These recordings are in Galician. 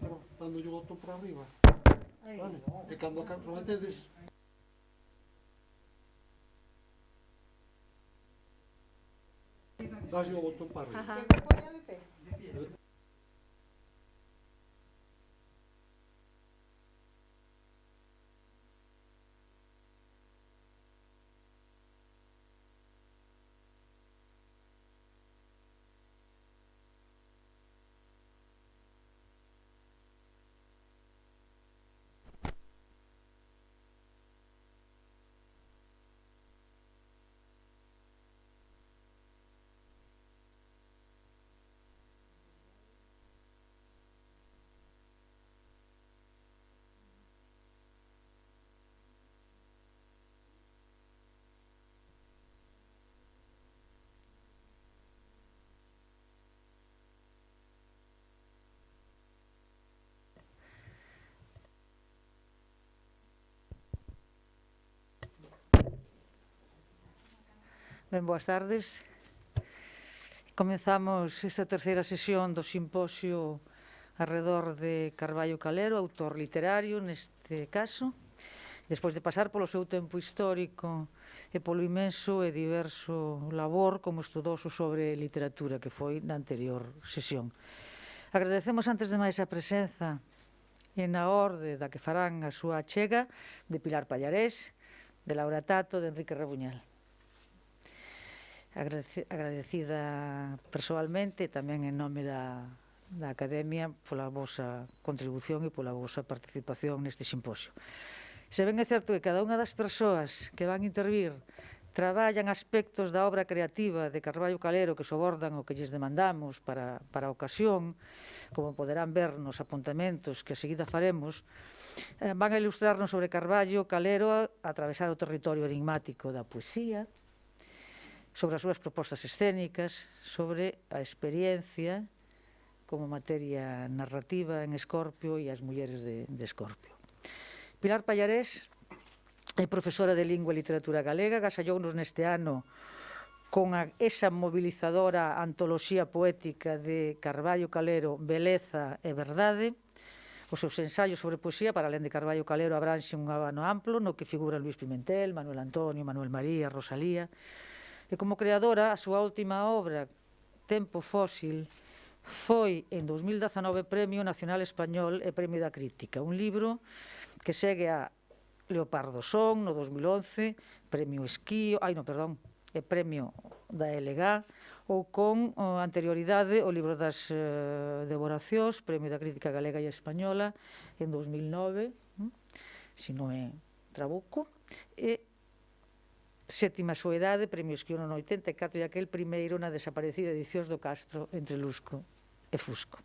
dando o botón por arriba. Vale? E cando remetedes... Daslle o botón para arriba. Que me poña de pé. Ben, boas tardes. Comenzamos esta terceira sesión do simposio arredor de Carballo Calero, autor literario neste caso, despois de pasar polo seu tempo histórico e polo inmenso e diverso labor como estudoso sobre literatura que foi na anterior sesión. Agradecemos antes de máis a presenza e na orde da que farán a súa achega de Pilar Pallarés, de Laura Tato, de Enrique Rebuñal. Agradecida persoalmente e tamén en nome da Academia pola vosa contribución e pola vosa participación neste simposio. Se ben é certo que cada unha das persoas que van intervir traballan aspectos da obra creativa de Carballo Calero que sobordan o que lles demandamos para a ocasión, como poderán ver nos apuntamentos que a seguida faremos, van a ilustrarnos sobre Carballo Calero a atravesar o territorio enigmático da poesía, sobre as súas propostas escénicas, sobre a experiencia como materia narrativa en Escorpio e as mulleres de Escorpio. Pilar Pallarés é profesora de Lingua e Literatura Galega, agasallounos neste ano con esa mobilizadora antoloxía poética de Carballo Calero, Beleza e Verdade. Os seus ensaios sobre poesía, para alén de Carballo Calero, abranxe un abano amplo no que figuran Luís Pimentel, Manuel Antonio, Manuel María, Rosalía. E como creadora, a súa última obra, Tempo Fósil, foi en 2019 Premio Nacional Español e Premio da Crítica, un libro que segue a Leopardo Son no 2011, Premio Esquío, Premio da LG, ou con anterioridade o libro das Devoracións, Premio da Crítica Galega e Española en 2009, se non é trabuco, e Sétima Soedade, Premio Esquío no 84 e aquel primeiro na desaparecida Edicións do Castro entre Lusco e Fusco.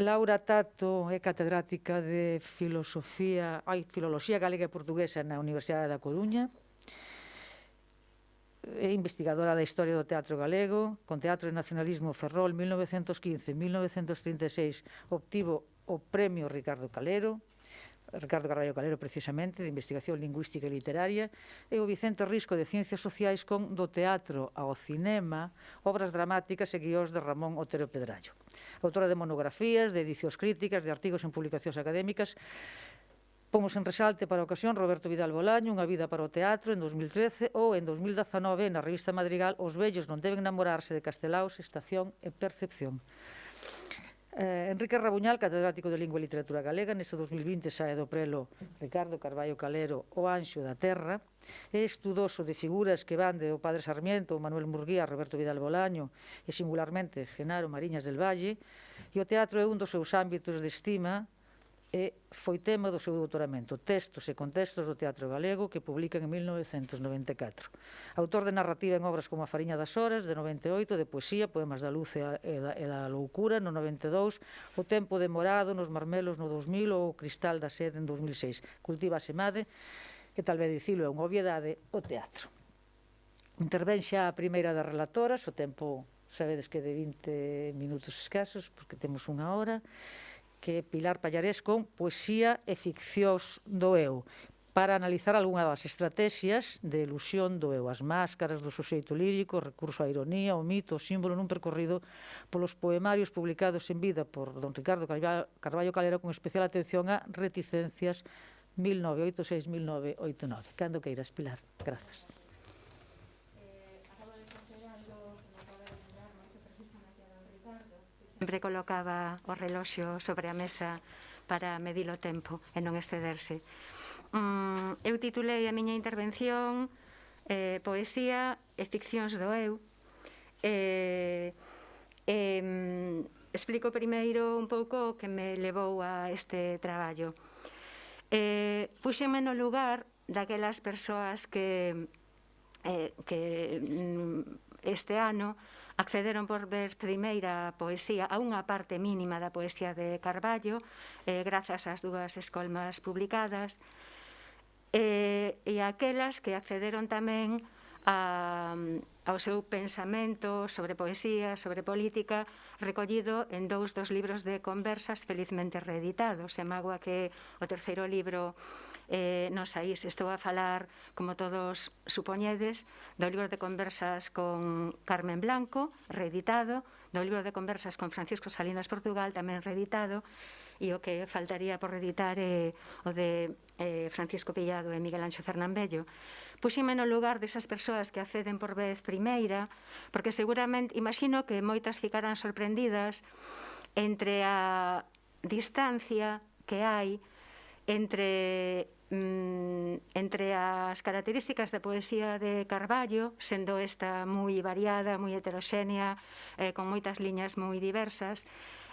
Laura Tato é catedrática de Filoloxía Galega e Portuguesa na Universidade da Coruña, é investigadora da historia do teatro galego, con Teatro e Nacionalismo Ferrol 1915-1936 obtivo o Premio Ricardo Carballo Calero, precisamente, de investigación lingüística e literaria, e o Vicente Risco de Ciencias Sociais con Do teatro ao cinema, obras dramáticas e guións de Ramón Otero Pedrallo. Autora de monografías, de edicións críticas, de artigos en publicacións académicas. Pomos en resalte para a ocasión Roberto Vidal Bolaño, Unha vida para o teatro, en 2013, ou en 2019, na revista Madrigal, Os vellos non deben namorarse, de Castelaos, Estación e Percepción. Enrique Rebuñal, catedrático de Lingua e Literatura Galega, neste 2020 sae do prelo Ricardo Carballo Calero, O anxo da terra, é estudoso de figuras que van de o Padre Sarmiento, Manuel Murguía, Roberto Vidal Bolaño e singularmente Genaro Mariñas del Valle, e o teatro é un dos seus ámbitos de estima e foi tema do seu doutoramento, Textos e contextos do teatro galego, que publica en 1994. Autor de narrativa en obras como A fariña das horas, de 98, de poesía, Poemas da luz e da loucura, no 92, O tempo demorado, nos Marmelos, no 2000, ou O cristal da sede, en 2006. Cultiva a semade, e tal vez dicilo é unha obviedade, o teatro. Intervén xa a primeira das relatoras, o tempo, sabedes que de 20 minutos escasos, porque temos unha hora, que é Pilar Pallarés con Poesía e ficcións do eu. para analizar algunha das estrategias de ilusión do eu, as máscaras do suxeito lírico, o recurso á ironía, o mito, o símbolo nun percorrido polos poemarios publicados en vida por don Ricardo Carballo Calero, con especial atención a Reticencias 1986-1989. Cando queiras, Pilar. Grazas. Sempre colocaba o reloxo sobre a mesa para medir o tempo e non excederse. Eu titulei a miña intervención Poesía e ficcións do eu. Explico primeiro un pouco o que me levou a este traballo. Puxeme no lugar daquelas persoas que este ano accederon por ver primeira poesía, a unha parte mínima da poesía de Carballo, grazas ás dúas escolmas publicadas, e aquelas que accederon tamén ao seu pensamento sobre poesía, sobre política, recollido en dous dos libros de conversas felizmente reeditados. Se mágoa que o terceiro libro non saíse. Estou a falar, como todos supoñedes, do libro de conversas con Carmen Blanco, reeditado, do libro de conversas con Francisco Salinas Portugal, tamén reeditado, e o que faltaría por reeditar é o de Francisco Pillado e Miguel Anxo Fernambello. Puxime no lugar desas persoas que acceden por vez primeira, porque seguramente, imagino que moitas ficarán sorprendidas entre a distancia que hai entre as características da poesía de Carballo, sendo esta moi variada, moi heteroxénea, con moitas liñas moi diversas,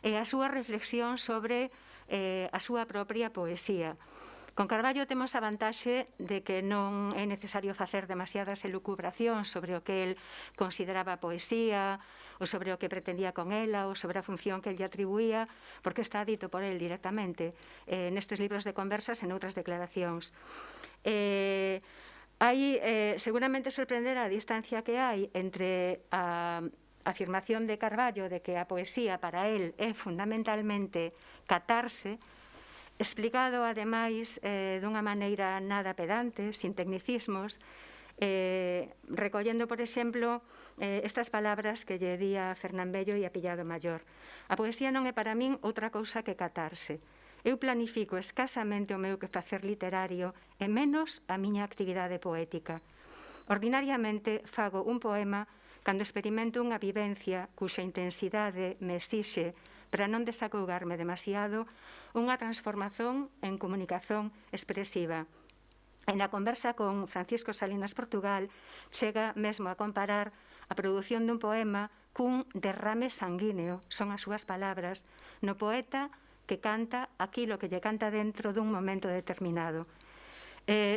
e a súa reflexión sobre a súa propia poesía. Con Carballo temos a vantaxe de que non é necesario facer demasiadas elucubracións sobre o que el consideraba poesía, ou sobre o que pretendía con ela, ou sobre a función que el lle atribuía, porque está dito por el directamente nestes libros de conversas e noutras declaracións. Seguramente sorprenderá a distancia que hai entre a afirmación de Carballo de que a poesía para el é fundamentalmente catarse, explicado, ademais, dunha maneira nada pedante, sin tecnicismos, recollendo, por exemplo, estas palabras que lle di a Fernambello e a Pillado Maior. A poesía non é para min outra cousa que catarse. Eu planifico escasamente o meu quefacer literario e menos a miña actividade poética. Ordinariamente fago un poema cando experimento unha vivencia cuxa intensidade me exixe, para non desacougarme demasiado, unha transformación en comunicación expresiva. En a conversa con Francisco Salinas Portugal chega mesmo a comparar a produción dun poema cun derrame sanguíneo, son as súas palabras, no poeta que canta aquilo que lle canta dentro dun momento determinado.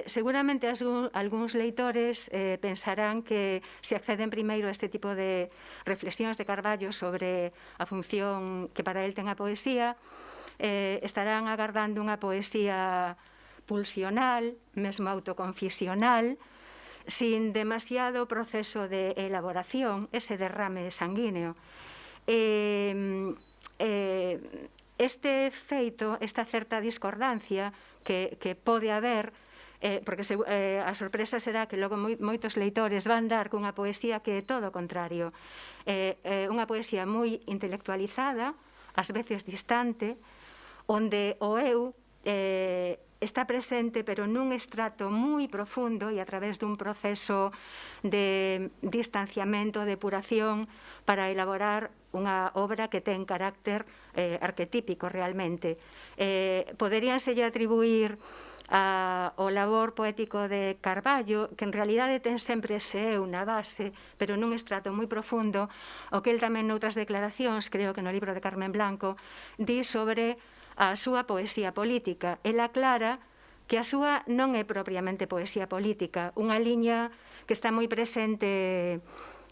Seguramente algúns leitores pensarán que se acceden primeiro a este tipo de reflexións de Carballo sobre a función que para el ten a poesía, estarán agardando unha poesía pulsional, mesmo autoconfisional, sin demasiado proceso de elaboración, ese derrame sanguíneo. Este feito, esta certa discordancia que pode haber, porque a sorpresa será que logo moitos leitores van dar cunha poesía que é todo o contrario. Unha poesía moi intelectualizada, ás veces distante, onde o eu está presente, pero nun estrato moi profundo e a través dun proceso de distanciamento, depuración, para elaborar unha obra que ten carácter arquetípico realmente. Poderíanselle atribuir ao labor poético de Carballo, que en realidade ten sempre ese eu na base, pero nun estrato moi profundo, o que el tamén noutras declaracións, creo que no libro de Carmen Blanco, di sobre a súa poesía política. Ela aclara que a súa non é propiamente poesía política, unha liña que está moi presente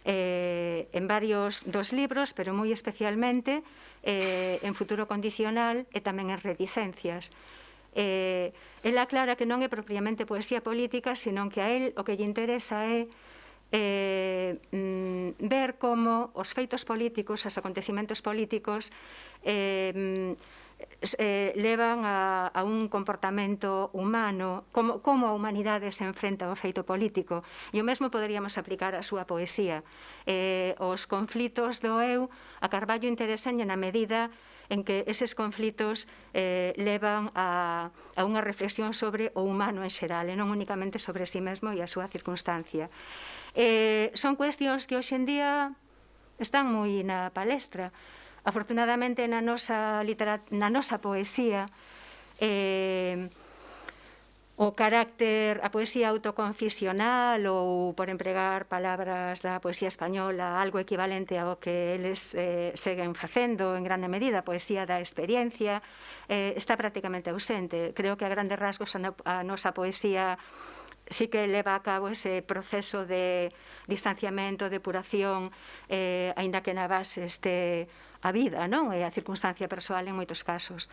en varios dos libros, pero moi especialmente en Futuro Condicional e tamén en Reticencias. Ela aclara que non é propiamente poesía política, senón que a él o que lle interesa é ver como os feitos políticos, os acontecimentos políticos, levan a un comportamento humano, como a humanidade se enfrenta ao feito político. E o mesmo poderíamos aplicar á súa poesía. Os conflitos do eu a Carballo interesanlle na medida en que eses conflitos levan a unha reflexión sobre o humano en xeral, e non únicamente sobre si mesmo e a súa circunstancia. Son cuestións que hoxe en día están moi na palestra. Afortunadamente, na nosa poesía, o carácter, a poesía autoconfisional ou, por empregar palabras da poesía española, algo equivalente ao que eles seguen facendo en grande medida, a poesía da experiencia, está prácticamente ausente. Creo que a grandes rasgos a nosa poesía sí que leva a cabo ese proceso de distanciamento, depuración, aínda que na base este a vida, non? E a circunstancia persoal en moitos casos.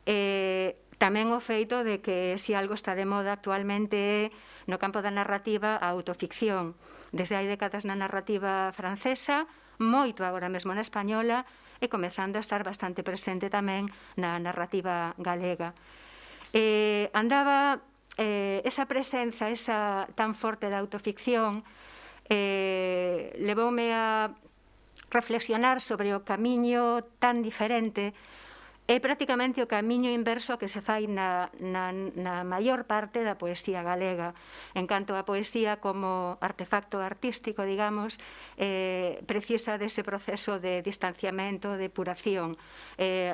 Tamén o feito de que se algo está de moda actualmente no campo da narrativa a autoficción. Desde hai décadas na narrativa francesa, moito agora mesmo na española, e comezando a estar bastante presente tamén na narrativa galega. Andaba esa presenza, esa tan forte da autoficción, levoume a reflexionar sobre o camiño tan diferente, é prácticamente o camiño inverso que se fai na maior parte da poesía galega. En canto a poesía como artefacto artístico, digamos, precisa dese proceso de distanciamento, de depuración,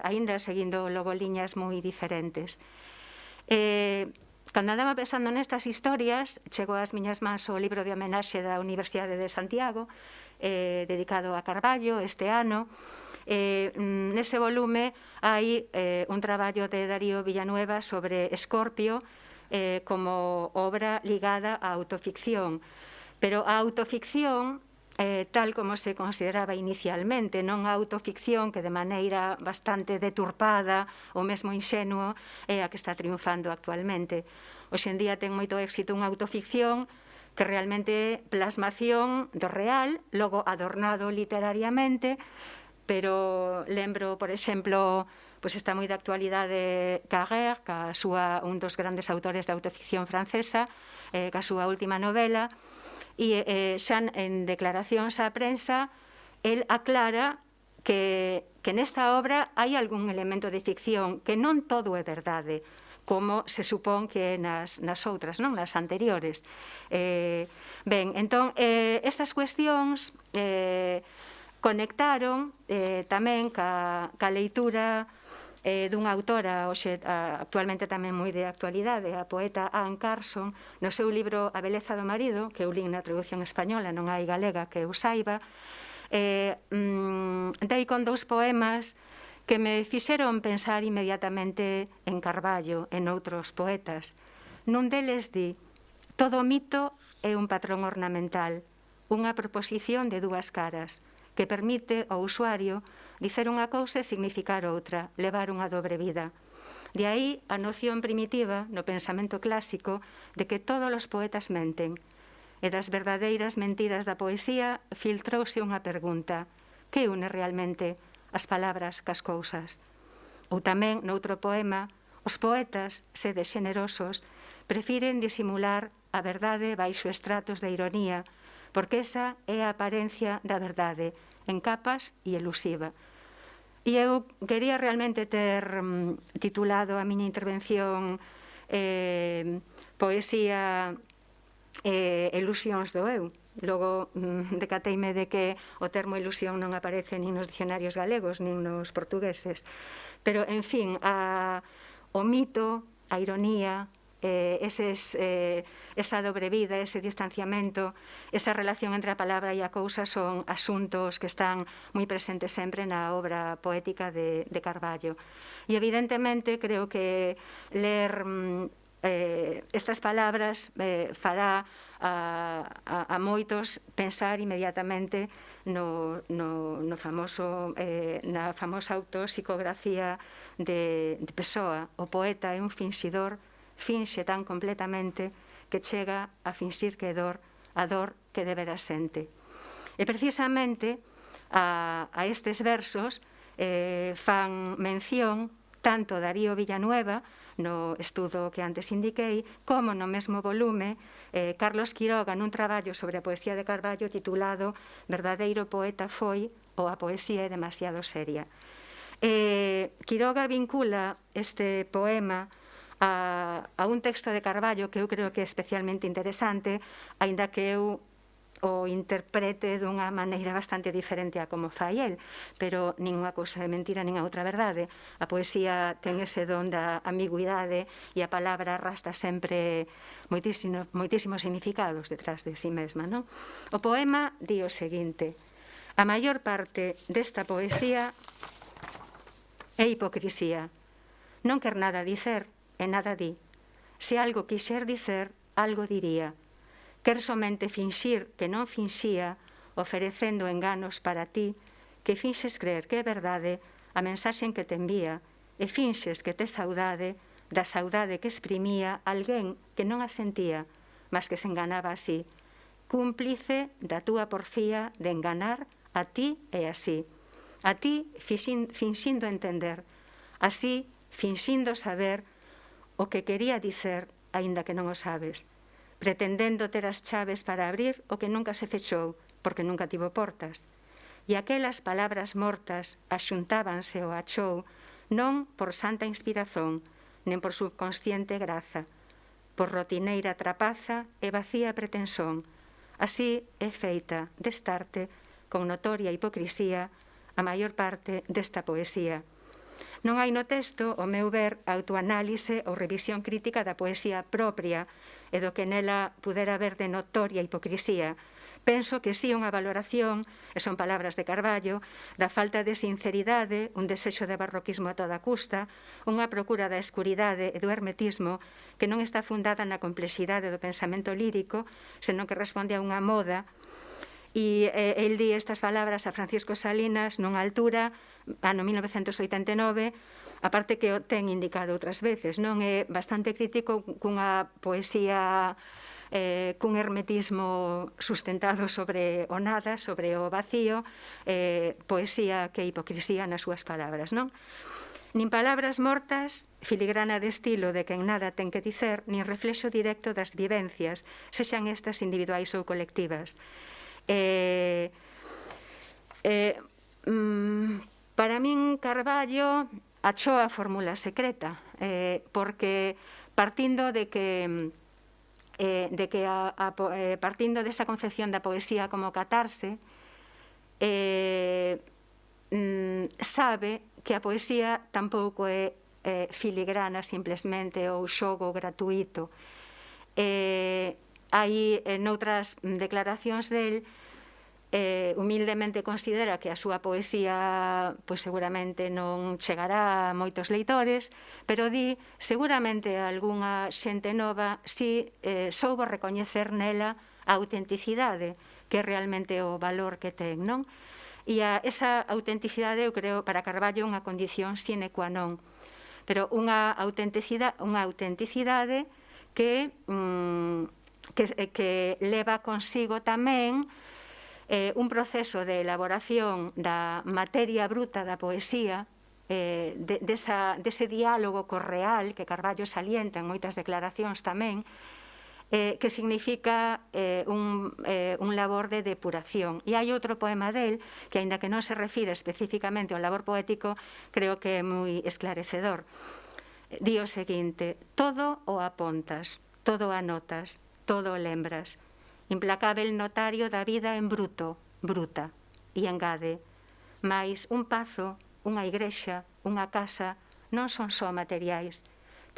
aínda seguindo logo liñas moi diferentes. Cando andaba pensando nestas historias, chegou ás miñas mans o libro de homenaxe da Universidade de Santiago, dedicado a Carballo este ano. Nese volume hai un traballo de Darío Villanueva sobre Escorpio como obra ligada á autoficción. Pero a autoficción, tal como se consideraba inicialmente, non a autoficción que de maneira bastante deturpada ou mesmo inxenuo é a que está triunfando actualmente. Hoxe en día ten moito éxito unha autoficción que realmente é plasmación do real, logo adornado literariamente, pero lembro, por exemplo, pois está moi de actualidade Carrère, un dos grandes autores de autoficción francesa, ca súa última novela, e xa en declaracións á prensa, el aclara que nesta obra hai algún elemento de ficción, que non todo é verdade, como se supón que nas outras, non nas anteriores. Ben, entón, estas cuestións conectaron tamén ca leitura dunha autora actualmente tamén moi de actualidade, a poeta Anne Carson, no seu libro A beleza do marido, que eu li na traducción española, non hai galega que eu saiba, dei con dous poemas que me fixeron pensar inmediatamente en Carballo, en outros poetas. Nun deles di: todo mito é un patrón ornamental, unha proposición de dúas caras, que permite ao usuario dicer unha cousa e significar outra, levar unha dobre vida. De aí a noción primitiva no pensamento clásico de que todos os poetas menten, e das verdadeiras mentiras da poesía filtrouse unha pregunta: que une realmente as palabras cas cousas? Ou tamén, noutro poema, os poetas, sede xenerosos, prefiren disimular a verdade baixo estratos de ironía, porque esa é a aparencia da verdade, en capas e elusiva. E eu quería realmente ter titulado a miña intervención Poesía Ilusións do eu. Logo decateime de que o termo ilusión non aparece nin nos dicionarios galegos nin nos portugueses. Pero, en fin, o mito, a ironía, esa dobre vida, ese distanciamento, esa relación entre a palabra e a cousa son asuntos que están moi presentes sempre na obra poética de Carballo. E, evidentemente, creo que ler estas palabras fará a moitos pensar inmediatamente na famosa autopsicografía de Pessoa. O poeta é un finxidor, finxe tan completamente que chega a finxir que é dor, a dor que de veras sente. E precisamente a estes versos fan mención tanto Darío Villanueva, no estudo que antes indiquei, como no mesmo volume Carlos Quiroga nun traballo sobre a poesía de Carballo titulado Verdadeiro poeta foi ou a poesía é demasiado seria. Quiroga vincula este poema a un texto de Carballo que eu creo que é especialmente interesante, aínda que eu o interprete dunha maneira bastante diferente a como fai el, pero nin unha cousa é mentira nin a outra verdade. A poesía ten ese don da ambigüidade e a palabra arrastra sempre moitísimos significados detrás de si mesma, non? O poema di o seguinte: a maior parte desta poesía é hipocrisía. Non quer nada dicer e nada di. Se algo quixer dicer, algo diría. Quer somente finxir que non finxía, oferecendo enganos para ti, que finxes creer que é verdade a mensaxe que te envía e finxes que tes saudade da saudade que exprimía alguén que non a sentía, mas que se enganaba así, cúmplice da túa porfía de enganar a ti e así. A ti finxindo entender, así finxindo saber o que quería dicer, aínda que non o sabes, pretendendo ter as chaves para abrir o que nunca se fechou, porque nunca tivo portas. E aquelas palabras mortas axuntábanse ao achou non por santa inspiración, nen por subconsciente graza, por rotineira trapaza e vacía pretensón. Así é feita destarte, con notoria hipocrisía, a maior parte desta poesía. Non hai no texto, ao meu ver, autoanálise ou revisión crítica da poesía propia e do que nela pudera haber de notoria hipocrisía. Penso que sí unha valoración, e son palabras de Carballo, da falta de sinceridade, un desexo de barroquismo a toda custa, unha procura da escuridade e do hermetismo que non está fundada na complexidade do pensamento lírico, senón que responde a unha moda. E el di estas palabras a Francisco Salinas nunha altura, ano 1989, aparte que o ten indicado outras veces, non é bastante crítico cunha poesía, cun hermetismo sustentado sobre o nada, sobre o vacío, poesía que é hipocrisía nas súas palabras, non? Nin palabras mortas, filigrana de estilo de quen nada ten que dicer, nin reflexo directo das vivencias, sexan estas individuais ou colectivas. Para min Carballo achou a fórmula secreta, porque partindo de que partindo desa concepción da poesía como catarse, sabe que a poesía tampouco é filigrana simplesmente ou xogo gratuito. Aí, noutras declaracións del, humildemente considera que a súa poesía seguramente non chegará a moitos leitores, pero di, seguramente algunha xente nova si soubo recoñecer nela a autenticidade, que é realmente o valor que ten, non? E esa autenticidade, eu creo, para Carballo é unha condición sine qua non, pero unha autenticidade que leva consigo tamén un proceso de elaboración da materia bruta da poesía, dese diálogo co real que Carballo salienta en moitas declaracións tamén, que significa un labor de depuración. E hai outro poema del que, aínda que non se refire especificamente ao labor poético, creo que é moi esclarecedor. Di o seguinte: todo o apontas, todo anotas, todo o lembras, implacável notario da vida en bruto, bruta, e engade, mais un pazo, unha igrexa, unha casa, non son só materiais.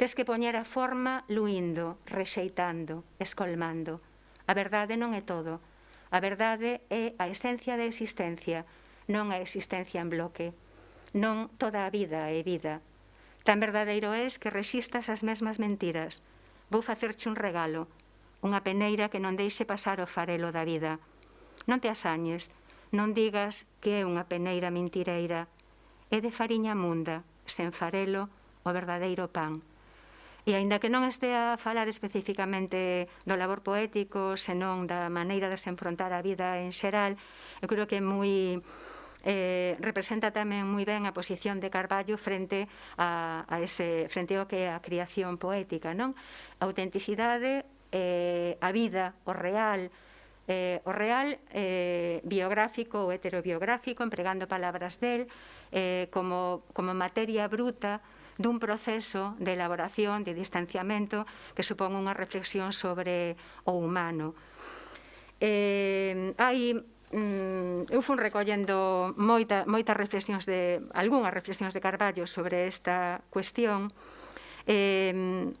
Tes que poñer a forma luindo, rexeitando, escolmando. A verdade non é todo. A verdade é a esencia da existencia, non a existencia en bloque. Non toda a vida é vida. Tan verdadeiro és que rexistas as mesmas mentiras. Vou facerche un regalo, unha peneira que non deixe pasar o farelo da vida. Non te asañes, non digas que é unha peneira mentireira. É de fariña munda, sen farelo, o verdadeiro pan. E aínda que non estea a falar especificamente do labor poético, senón da maneira de se enfrontar a vida en xeral, eu creo que é moi representa tamén moi ben a posición de Carballo frente ao que é a creación poética, non? A autenticidade, a vida, o real biográfico ou heterobiográfico, empregando palabras del, como materia bruta dun proceso de elaboración, de distanciamento, que supón unha reflexión sobre o humano. Eu fui recollendo algunhas reflexións de Carballo sobre esta cuestión.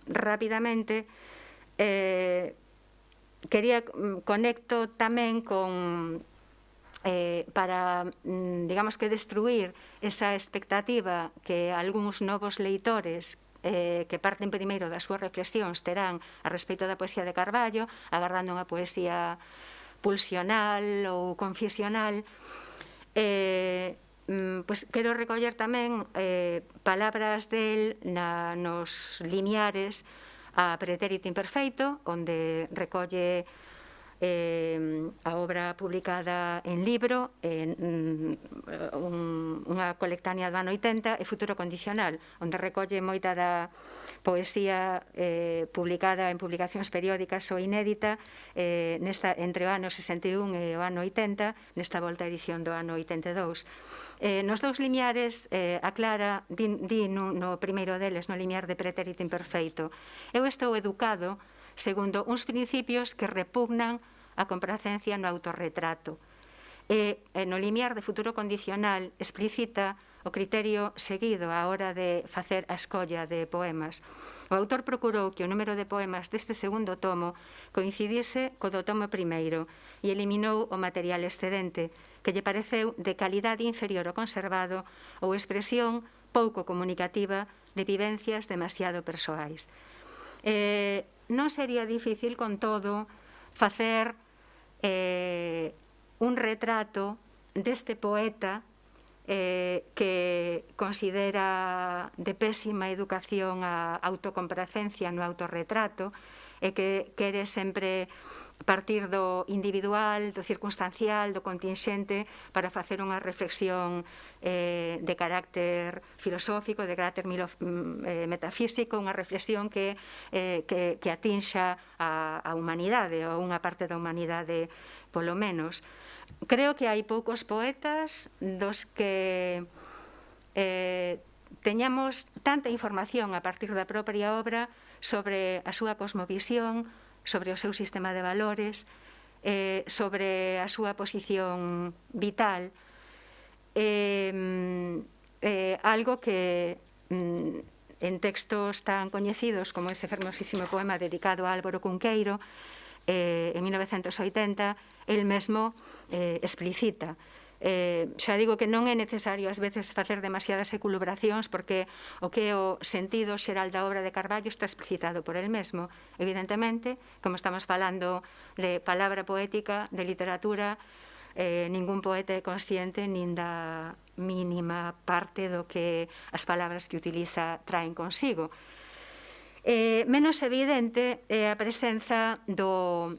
Rapidamente, conecto tamén con para, digamos que destruir esa expectativa que algúns novos leitores que parten primeiro das súas reflexións terán a respecto da poesía de Carballo, agardando unha poesía pulsional ou confesional. Pois quero recoller tamén palabras del nos limiares a Pretérito Imperfeito, onde recolle a obra publicada en libro, unha colectánea do ano 80, e Futuro Condicional, onde recolle moita da poesía publicada en publicacións periódicas ou inédita entre o ano 61 e o ano 80, nesta volta edición do ano 82. Nos dous limiares, a Clara di no primeiro deles, no limiar de Pretérito Imperfeito: eu estou educado segundo uns principios que repugnan a compracencia no autorretrato. E no limiar de Futuro Condicional explicita o criterio seguido á hora de facer a escolla de poemas. O autor procurou que o número de poemas deste segundo tomo coincidise co do tomo primeiro e eliminou o material excedente, que lle pareceu de calidade inferior ao conservado ou expresión pouco comunicativa de vivencias demasiado persoais. Non sería difícil, con todo, facer un retrato deste poeta que considera de pésima educación a autocompracencia no autorretrato e que quere sempre partir do individual, do circunstancial, do contingente, para facer unha reflexión de carácter filosófico, de carácter metafísico, unha reflexión que atinxa a humanidade, ou unha parte da humanidade, polo menos. Creo que hai poucos poetas dos que teñamos tanta información a partir da propia obra sobre a súa cosmovisión, sobre o seu sistema de valores, sobre a súa posición vital, algo que en textos tan coñecidos como ese fermosísimo poema dedicado a Álvaro Cunqueiro en 1980, el mesmo explicita. Xa digo que non é necesario ás veces facer demasiadas eculibracións, porque o que é o sentido xeral da obra de Carballo está explicitado por el mesmo. Evidentemente, como estamos falando de palabra poética, de literatura, ningún poeta é consciente nin da mínima parte do que as palabras que utiliza traen consigo. Menos evidente é a presenza do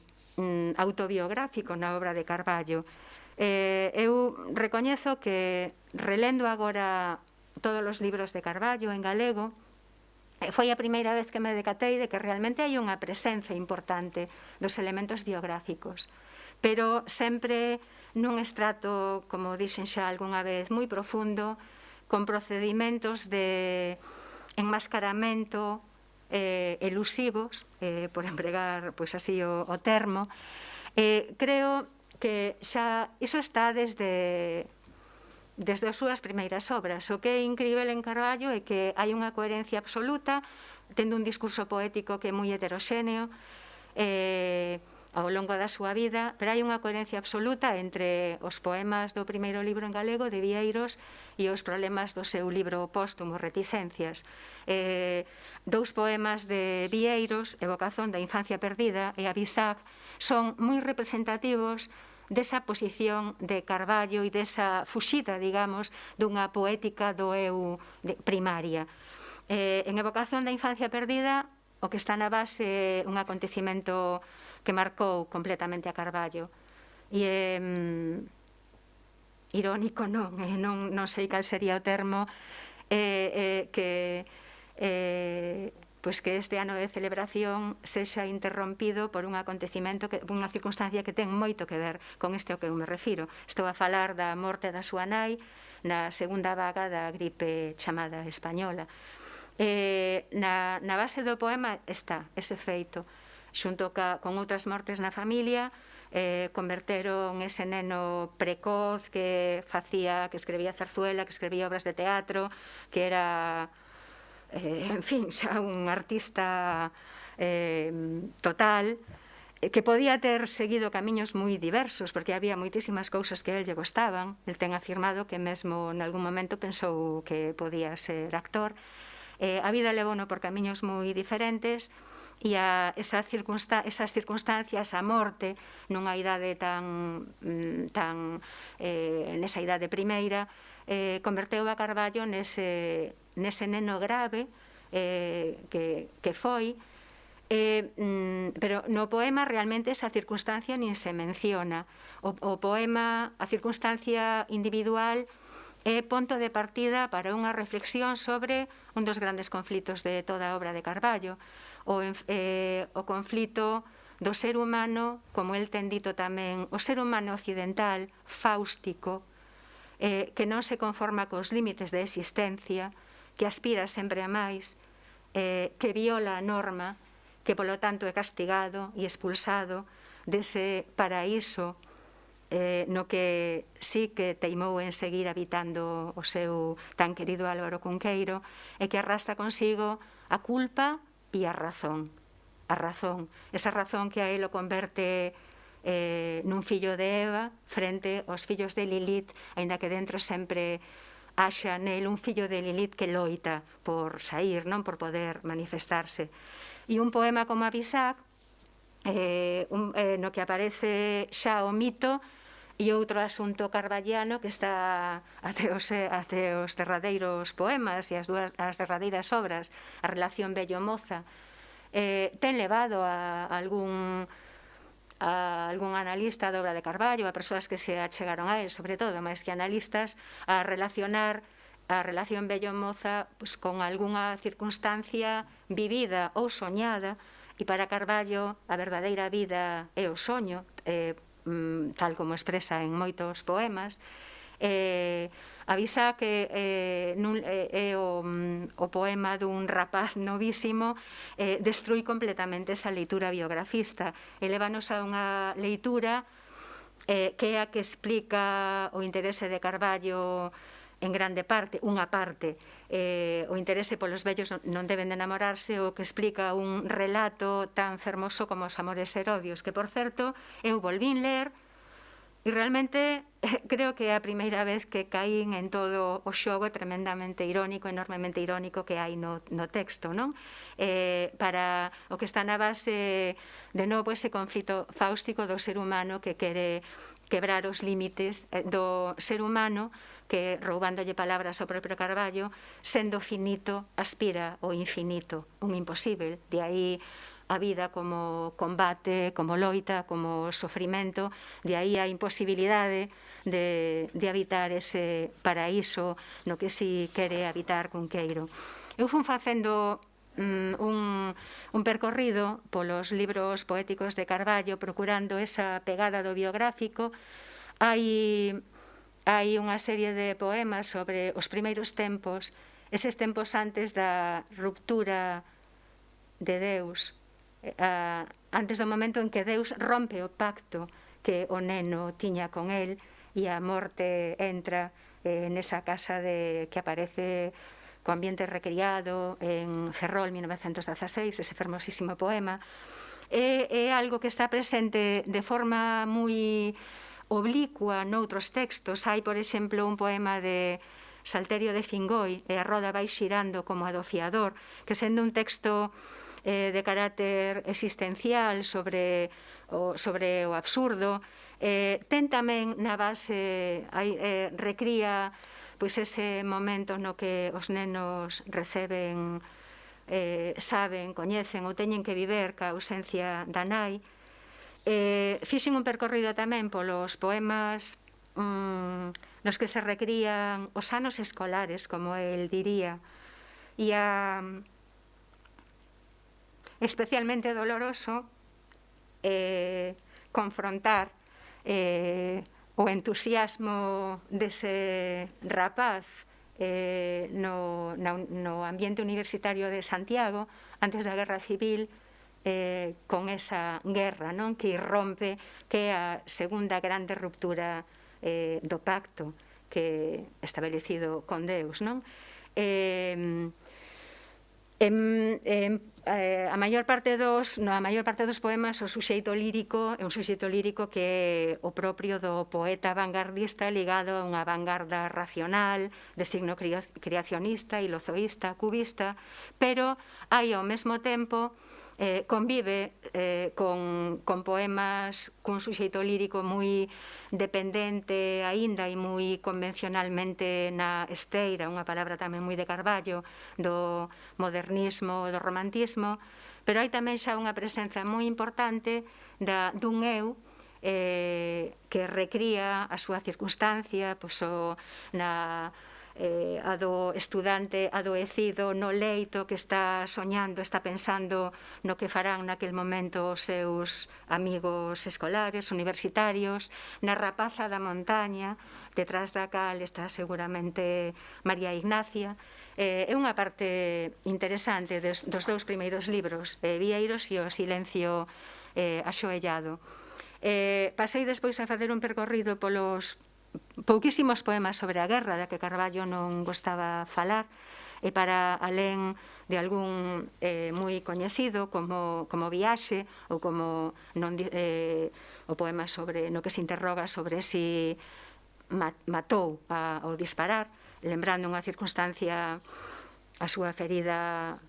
autobiográfico na obra de Carballo. Eu recoñezo que, relendo agora todos os libros de Carballo en galego, foi a primeira vez que me decatei de que realmente hai unha presenza importante dos elementos biográficos, pero sempre nun estrato, como dixen xa algunha vez, moi profundo, con procedimentos de enmascaramento elusivos, por empregar así o termo. Creo que xa iso está desde as súas primeiras obras. O que é incrível en Carballo é que hai unha coherencia absoluta, tendo un discurso poético que é moi heteroxéneo ao longo da súa vida, pero hai unha coherencia absoluta entre os poemas do primeiro libro en galego de Vieiros e os problemas do seu libro póstumo, Reticencias. Dous poemas de Vieiros, Evocación da infancia perdida e Abisag, son moi representativos desa posición de Carballo e desa fuxida, digamos, dunha poética do eu primaria. En Evocación da infancia perdida, o que está na base é un acontecimento que marcou completamente a Carballo. E irónico non, non sei cal sería o termo, pois que este ano de celebración sexa interrompido por un acontecimento, unha circunstancia que ten moito que ver con este ao que eu me refiro. Estou a falar da morte da súa nai na segunda vaga da gripe chamada española. Na base do poema está ese feito, xunto con outras mortes na familia, converteron ese neno precoz que escribía zarzuela, que escribía obras de teatro, que era, en fin, xa un artista total, que podía ter seguido camiños moi diversos, porque había moitísimas cousas que a él lle gostaban. El ten afirmado que mesmo en algún momento pensou que podía ser actor. A vida levouno por camiños moi diferentes, e esas circunstancias, a morte nunha idade nesa idade primeira, converteu a Carballo nese neno grave que foi, pero no poema realmente esa circunstancia nin se menciona. O poema, a circunstancia individual, é ponto de partida para unha reflexión sobre un dos grandes conflitos de toda a obra de Carballo, o conflito do ser humano, como el ten dito tamén, o ser humano occidental, fáustico, que non se conforma cos límites de existencia, que aspira sempre a máis, que viola a norma, que polo tanto é castigado e expulsado dese paraíso no que sí que teimou en seguir habitando o seu tan querido Álvaro Cunqueiro, e que arrastra consigo a culpa e a razón. Esa razón que a él o converte nun fillo de Eva frente aos fillos de Lilith, aínda que dentro sempre haxa nel un fillo de Lilith que loita por sair, non por poder manifestarse. E un poema como Abisac, no que aparece xa o mito, e outro asunto carballiano que está até os derradeiros poemas e as derradeiras obras, a relación vello-moza, ten levado a algún analista da obra de Carballo, a persoas que se achegaron a él, sobre todo, máis que analistas, a relacionar a relación vello-moza con algunha circunstancia vivida ou soñada, e para Carballo a verdadeira vida é o soño, tal como expresa en moitos poemas. Avisa que é o poema dun rapaz novísimo, destrui completamente esa leitura biografista e lévanos a unha leitura que é a que explica o interese de Carballo en grande parte, unha parte, o interese polos vellos non deben de enamorarse, o que explica un relato tan fermoso como Os amores herodios, que, por certo, eu volvín ler e realmente creo que é a primeira vez que caín en todo o xogo tremendamente irónico, enormemente irónico que hai no texto, non? Para o que está na base, de novo, ese conflito fáustico do ser humano que quere quebrar os límites do ser humano, que, roubándolle palabras ao propio Carballo, sendo finito, aspira ao infinito, un imposible. De aí a vida como combate, como loita, como sofrimento, de aí a imposibilidade de habitar ese paraíso no que si quere habitar Cunqueiro. Eu fun facendo un percorrido polos libros poéticos de Carballo, procurando esa pegada do biográfico. Hai unha serie de poemas sobre os primeiros tempos, eses tempos antes da ruptura de Deus, antes do momento en que Deus rompe o pacto que o neno tiña con él, e a morte entra nesa casa que aparece co ambiente recriado en Ferrol, 1916, ese fermosísimo poema. É algo que está presente de forma moi oblicua noutros textos. Hai, por exemplo, un poema de Salterio de Fingoi, e a roda vai xirando como a do fiador, que sendo un texto de carácter existencial sobre o absurdo, ten tamén na base, recría ese momento no que os nenos receben, saben, coñecen ou teñen que viver ca ausencia da nai. Fixen un percorrido tamén polos poemas nos que se recrían os anos escolares, como el diría, e especialmente doloroso confrontar o entusiasmo dese rapaz no ambiente universitario de Santiago antes da Guerra Civil, con esa guerra, non, que irrompe, que é a segunda grande ruptura do pacto que estabelecido con Deus, non? A maior parte dos poemas o suxeito lírico é un suxeito lírico que é o propio do poeta vanguardista ligado a unha vanguarda racional de signo creacionista, ilozoísta, cubista, pero hai ao mesmo tempo convive con poemas cun suxeito lírico moi dependente aínda e moi convencionalmente na esteira, unha palabra tamén moi de Carballo, do modernismo, do romantismo, pero hai tamén xa unha presenza moi importante dun eu que recría a súa circunstancia, a do estudante adoecido no leito que está soñando, está pensando no que farán naquel momento os seus amigos escolares, universitarios, na rapaza da montaña, detrás da cal está seguramente María Ignacia. É unha parte interesante dos dous primeiros libros, Vieiros e o silencio axoellado. Pasei despois a facer un percorrido polos pouquísimos poemas sobre a guerra da que Carballo non gostaba falar, e para alén de algún moi coñecido como Viaxe ou como o poema no que se interroga sobre si matou ao disparar, lembrando unha circunstancia, a súa ferida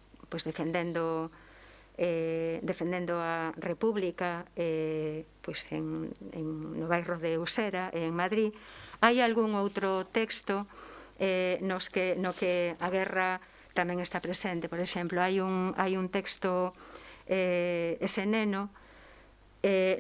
defendendo a República no bairro de Usera, en Madrid. Hai algún outro texto no que a guerra tamén está presente. Por exemplo, hai un texto, Ese neno,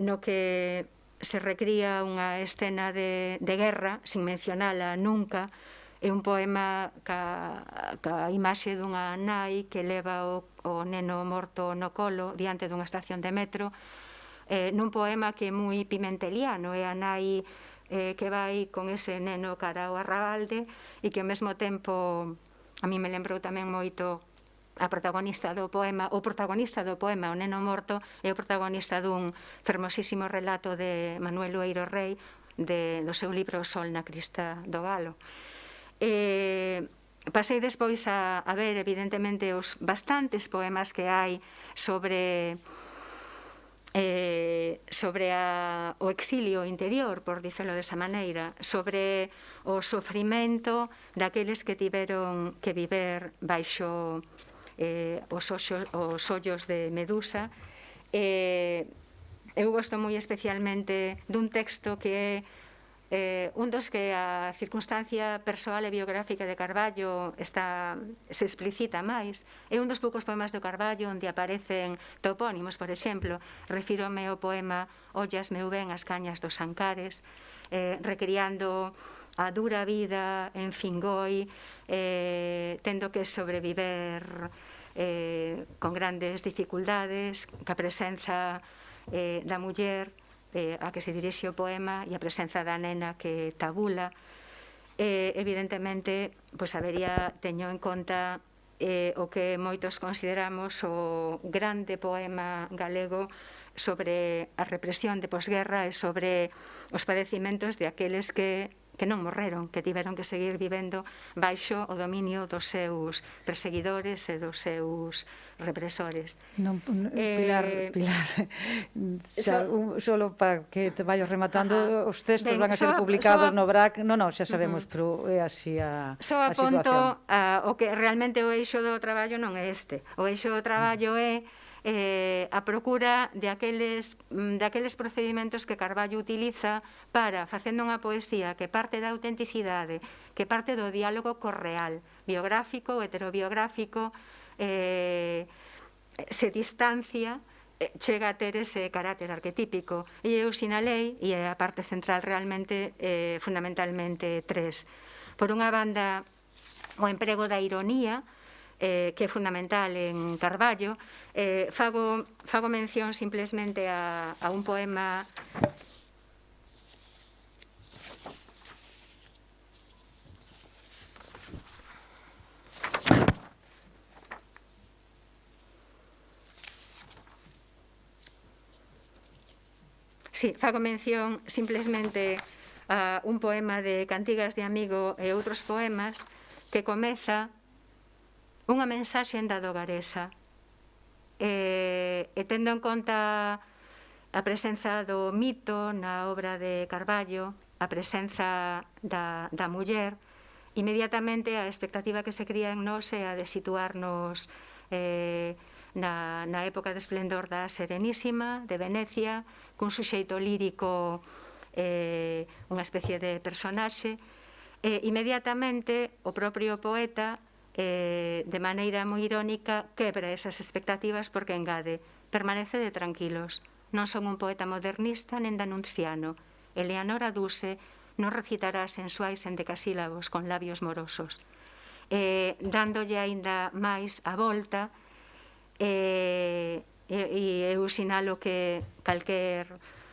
no que se recría unha escena de guerra, sin mencionala nunca. É un poema ca imaxe dunha nai que leva o neno morto no colo diante dunha estación de metro, nun poema que é moi pimenteliano, é a nai que vai con ese neno cara ao arrabalde e que ao mesmo tempo a mí me lembrou tamén moito o protagonista do poema, o neno morto, é o protagonista dun fermosísimo relato de Manuel Lueiro Rei do seu libro Sol na crista do galo. Pasei despois a ver, evidentemente, os bastantes poemas que hai sobre o exilio interior, por dicelo desa maneira, sobre o sofrimento daqueles que tiveron que viver baixo os ollos de Medusa. Eu gosto moi especialmente dun texto que é un dos que a circunstancia persoal e biográfica de Carballo se explicita máis. É un dos poucos poemas do Carballo onde aparecen topónimos, por exemplo. Refírome ao poema Ollas meu ben as cañas dos Ancares, recriando a dura vida en Fingoi, tendo que sobreviver con grandes dificultades, ca presenza da muller a que se dirixe o poema e a presenza da nena que tabula. Evidentemente, teño en conta o que moitos consideramos o grande poema galego sobre a represión de posguerra e sobre os padecimentos de aqueles que non morreron, que tiveron que seguir vivendo baixo o dominio dos seus perseguidores e dos seus represores. Pilar, solo para que te vayas rematando, os textos van a ser publicados no BRAC, xa sabemos, pero é así a situación. Só apunto o que realmente o eixo do traballo non é este. O eixo do traballo é a procura de aqueles procedimentos que Carballo utiliza para, facendo unha poesía que parte da autenticidade, que parte do diálogo co real, biográfico, heterobiográfico, se distancia chega a ter ese carácter arquetípico. E eu sinalei, e é a parte central realmente, fundamentalmente tres. Por unha banda, o emprego da ironía, que é fundamental en Carballo. Fago mención simplemente a un poema fago mención simplemente a un poema de Cantigas de Amigo e outros poemas que comeza unha mensaxe da dogaresa. E tendo en conta a presenza do mito na obra de Carballo, a presenza da muller, inmediatamente a expectativa que se cría en nós é a de situarnos na época de esplendor da Serenísima, de Venecia, cun suxeito lírico, unha especie de personaxe. Inmediatamente o propio poeta, de maneira moi irónica, quebra esas expectativas porque engade: permanecede tranquilos, non son un poeta modernista nen danunciano. Eleanora Duse non recitará sensuais endecasílabos con labios morosos. Dándolle aínda máis a volta, e eu sinalo que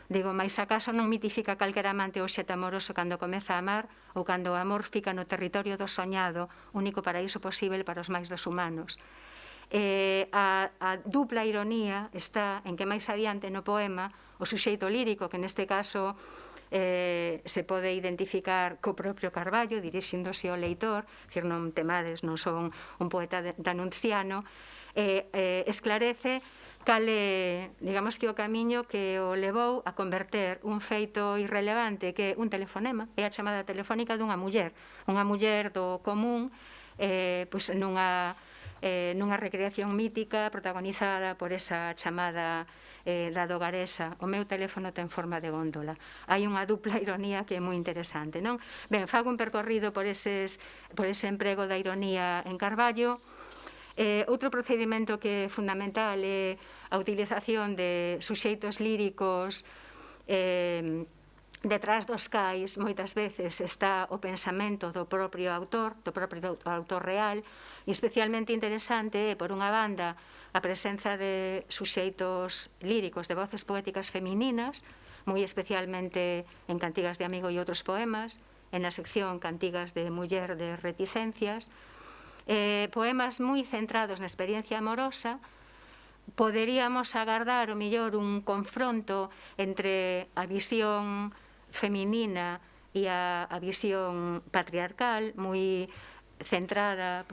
digo, máis acaso non mitifica calquer amante ou xeta amoroso cando comeza a amar ou cando o amor fica no territorio do soñado, único paraíso posible para os máis dos humanos. A dupla ironía está en que máis adiante no poema o suxeito lírico, que neste caso se pode identificar co propio Carballo, dirixíndose ao leitor, dicir, non temades, non son un poeta danunciano, esclarece cal é, digamos que o camiño que o levou a converter un feito irrelevante, que é un telefonema, é a chamada telefónica dunha muller do común, pois nunha recreación mítica protagonizada por esa chamada da dogaresa: o meu teléfono ten forma de góndola. Hai unha dupla ironía que é moi interesante, non? Ben, fago un percorrido por ese emprego da ironía en Carballo. Outro procedimento que é fundamental é a utilización de suxeitos líricos. Detrás dos cais, moitas veces, está o pensamento do propio autor real, e especialmente interesante é, por unha banda, a presenza de suxeitos líricos, de voces poéticas femininas, moi especialmente en Cantigas de Amigo e outros poemas, en a sección Cantigas de Muller de Reticencias, poemas moi centrados na experiencia amorosa. Poderíamos agardar, o mellor, un confronto entre a visión feminina e a visión patriarcal, moi centrada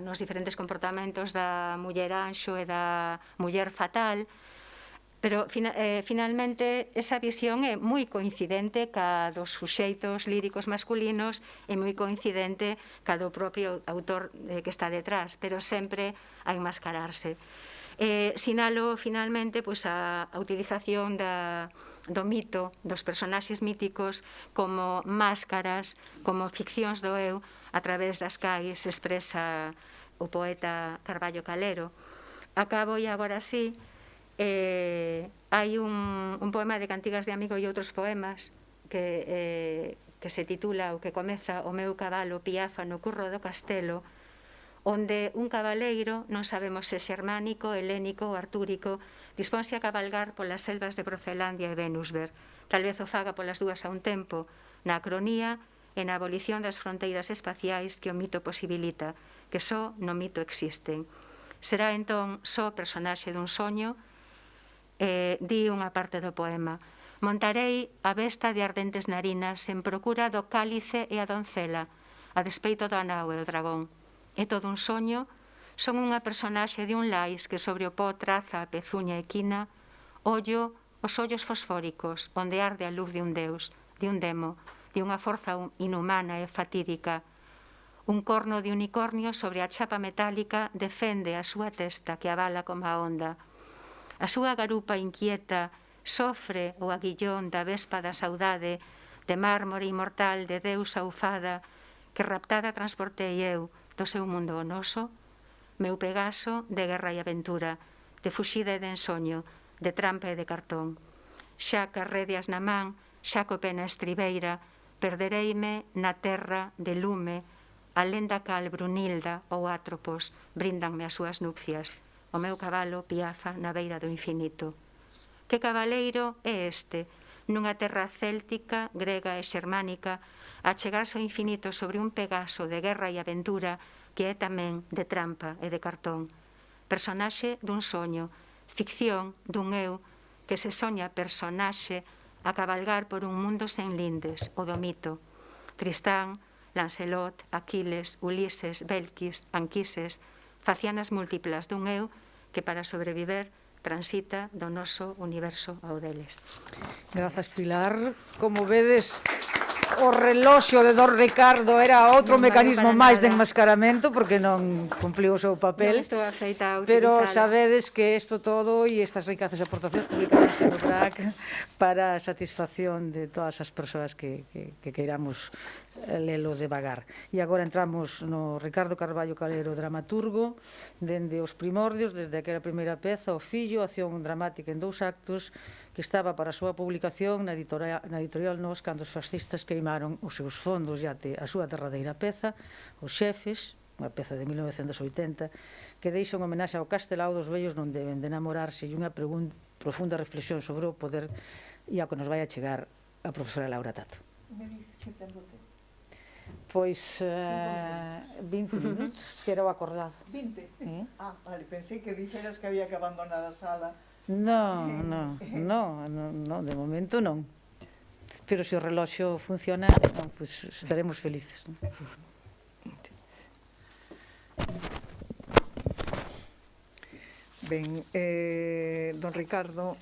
nos diferentes comportamentos da muller anxo e da muller fatal, pero finalmente esa visión é moi coincidente ca dos suxeitos líricos masculinos e moi coincidente ca do propio autor que está detrás, pero sempre a enmascararse. Sinalo finalmente a utilización do mito, dos personaxes míticos como máscaras, como ficcións do eu, a través das cais expresa o poeta Carballo Calero. Acabo e agora sí. Hai un poema de Cantigas de Amigo e outros poemas que se titula, o que comeza: o meu cabalo piafa no curro do castelo, onde un cabaleiro, non sabemos se xermánico, helénico ou artúrico, disponse a cabalgar polas selvas de Procelandia e Venusberg. Tal vez o faga polas dúas a un tempo, na acronía e na abolición das fronteiras espaciais que o mito posibilita, que só no mito existen. Será entón só personaxe dun soño? Di unha parte do poema: montarei a besta de ardentes narinas en procura do cálice e a doncela, a despeito do anao e do dragón. É todo un soño? Son unha personaxe de un lais que sobre o pó traza a pezuña equina, ollo os ollos fosfóricos, onde arde a luz de un deus, de un demo, de unha forza inhumana e fatídica. Un corno de unicornio sobre a chapa metálica defende a súa testa que abala como a onda. A súa garupa inquieta sofre o aguillón da vespa da saudade, de mármore inmortal de deusa ufada, que raptada transportei eu do seu mundo onoso, meu Pegaso de guerra e aventura, de fuxida e de ensoño, de trampa e de cartón. Xa carredias na man, xa co pena estribeira, perdereime na terra de lume, alén da cal Brunilda ou Atropos brindanme as súas nupcias. O meu cabalo piafa na beira do infinito. Que cabaleiro é este, nunha terra céltica, grega e xermánica, a chegarse ao infinito sobre un Pegaso de guerra e aventura que é tamén de trampa e de cartón. Personaxe dun soño, ficción dun eu que se soña personaxe a cabalgar por un mundo sen lindes, o do mito. Tristán, Lancelot, Aquiles, Ulises, Belquis, Anquises, facianas múltiplas dun eu que para sobreviver transita do noso universo ao deles. Grazas, Pilar. Como vedes, o reloxo de Don Ricardo era outro mecanismo máis de enmascaramento, porque non cumpliu o seu papel. Non estou afeita a utilizala. Pero sabedes que isto todo e estas riquezas e aportacións publicadas no BRAC para a satisfacción de todas as persoas que queiramos lelo devagar. E agora entramos no Ricardo Carballo Calero, dramaturgo, dende os primordios, desde aquela primeira peza, O fillo, acción dramática en 2 actos, que estaba para a súa publicación na editorial Nós, cando os fascistas queimaron os seus fondos e até a súa derradeira peza, Os xefes, unha peza de 1980, que deixa un homenaxe ao castelao dos vellos non deben de enamorarse e unha profunda reflexión sobre o poder e ao que nos vai a chegar a profesora Laura Tato. Me dice que tempo ten? Pois 20 minutos, que era o acordado. 20? Ah, vale, pensei que dixeras que había que abandonar a sala. Non, de momento non. Pero se o reloxo funciona, pois estaremos felices. Ben, don Ricardo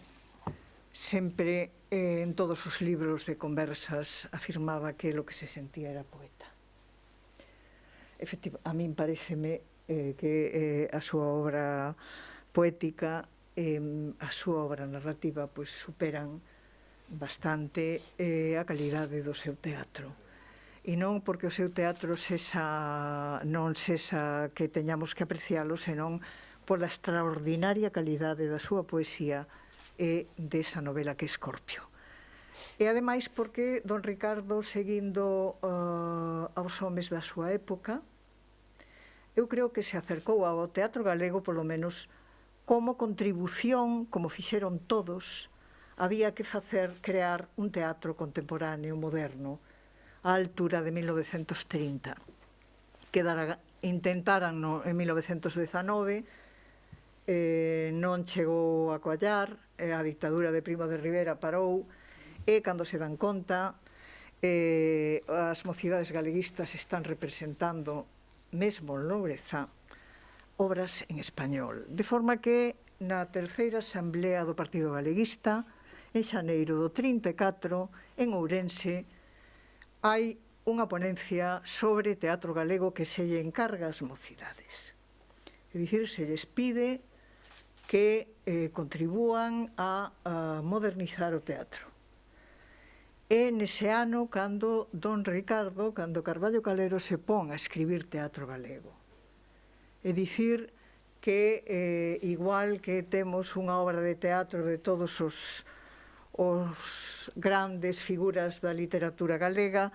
sempre en todos os libros de conversas afirmaba que lo que se sentía era poeta. Efectivamente, a min pareceme que a súa obra poética e a súa obra narrativa pois superan bastante a calidade do seu teatro. E non porque o seu teatro non sexa que teñamos que aprecialo, senón pola extraordinaria calidade da súa poesía e desa novela que é Escorpio. E ademais porque don Ricardo, seguindo aos homes da súa época, eu creo que se acercou ao teatro galego, polo menos, como contribución, como fixeron todos, había que crear un teatro contemporáneo, moderno, á altura de 1930. Intentaran en 1919, non chegou a coallar, a dictadura de Primo de Rivera parou, e cando se dan conta, as mocidades galeguistas están representando, mesmo en Loureza, obras en español. De forma que na terceira asamblea do Partido Galeguista, en xaneiro do 34, en Ourense, hai unha ponencia sobre teatro galego que se lle encarga ás mocidades. É dicir, se lles pide que contribúan a modernizar o teatro. É nese ano cando don Ricardo, cando Carballo Calero se pon a escribir teatro galego. É dicir, que igual que temos unha obra de teatro de todos os grandes figuras da literatura galega,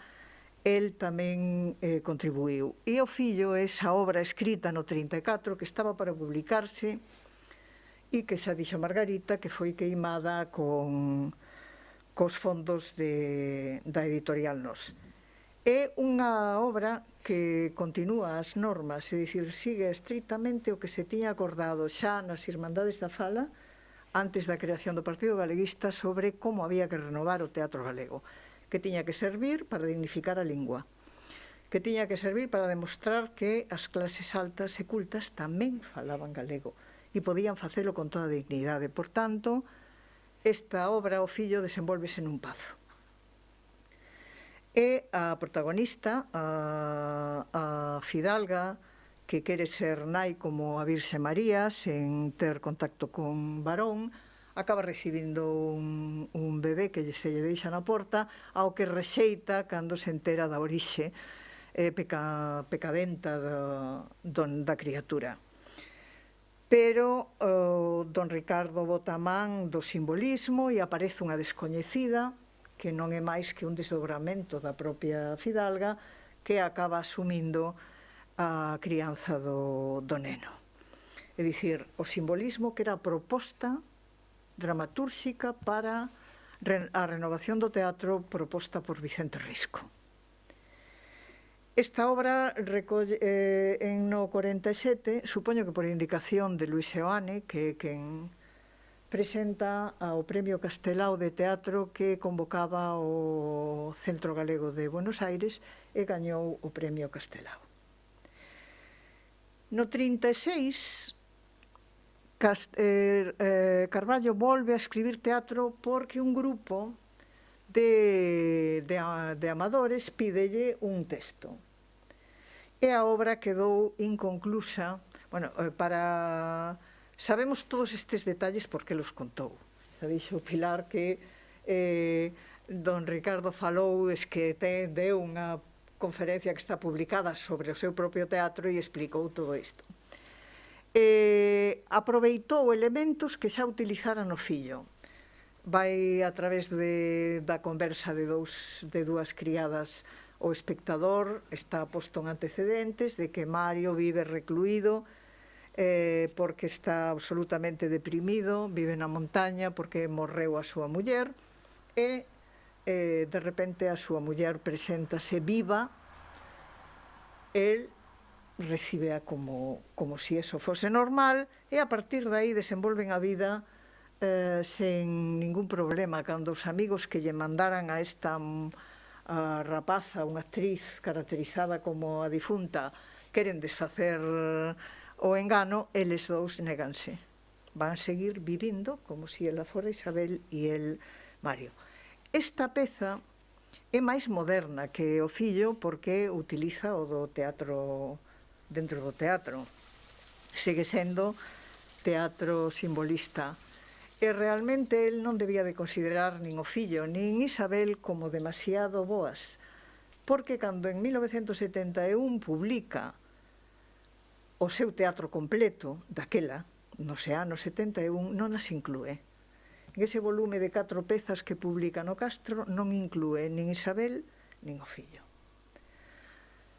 el tamén contribuiu. E O fillo é esa obra escrita no 34 que estaba para publicarse e que xa dixo Margarita que foi queimada cos fondos da editorial Nós. É unha obra que continúa as normas, é dicir, sigue estrictamente o que se tiña acordado xa nas Irmandades da Fala antes da creación do Partido Galeguista sobre como había que renovar o teatro galego, que tiña que servir para dignificar a lingua, que tiña que servir para demostrar que as clases altas e cultas tamén falaban galego e podían facelo con toda dignidade. Por tanto, esta obra, O fillo, desenvolvese nun pazo. E a protagonista, a Fidalga, que quere ser nai como a Virxe María, sen ter contacto con varón, acaba recibindo un bebé que se lle deixa na porta, ao que rexeita cando se entera da orixe pecadenta da criatura. pero don Ricardo bota man do simbolismo e aparece unha descoñecida que non é máis que un desdobramento da propia Fidalga que acaba asumindo a crianza do neno. É dicir, o simbolismo que era a proposta dramatúrxica para a renovación do teatro proposta por Vicente Risco. Esta obra recolle en no 47, supoño que por indicación de Luis Seoane, que é quen presenta ao Premio Castelao de Teatro que convocaba o Centro Galego de Buenos Aires e gañou o Premio Castelao. No 36, Carballo volve a escribir teatro porque un grupo de amadores pídelle un texto. E a obra quedou inconclusa. Bueno, sabemos todos estes detalles porque los contou. Xa dixo Pilar que don Ricardo falou, que deu unha conferencia que está publicada sobre o seu propio teatro e explicou todo isto. Aproveitou elementos que xa utilizara no fillo. Vai a través da conversa de dúas criadas. O espectador está posto en antecedentes de que Mario vive recluído porque está absolutamente deprimido, vive na montaña porque morreu a súa muller e de repente a súa muller preséntase viva, el recíbea como si eso fose normal e a partir de aí desenvolven a vida sen ningún problema. Cando os amigos que lle mandaran a esta a rapaza, unha actriz caracterizada como a difunta, queren desfacer o engano, eles dous néganse. Van seguir vivindo como se ela fora Isabel e el Mario. Esta peza é máis moderna que o fillo porque utiliza o do teatro dentro do teatro. Segue sendo teatro simbolista. E realmente el non debía de considerar nin o fillo nin Isabel como demasiado boas, porque cando en 1971 publica o seu teatro completo daquela, nos anos 71, non as inclúe. En ese volume de 4 pezas que publica no Castro non inclúe nin Isabel nin o fillo.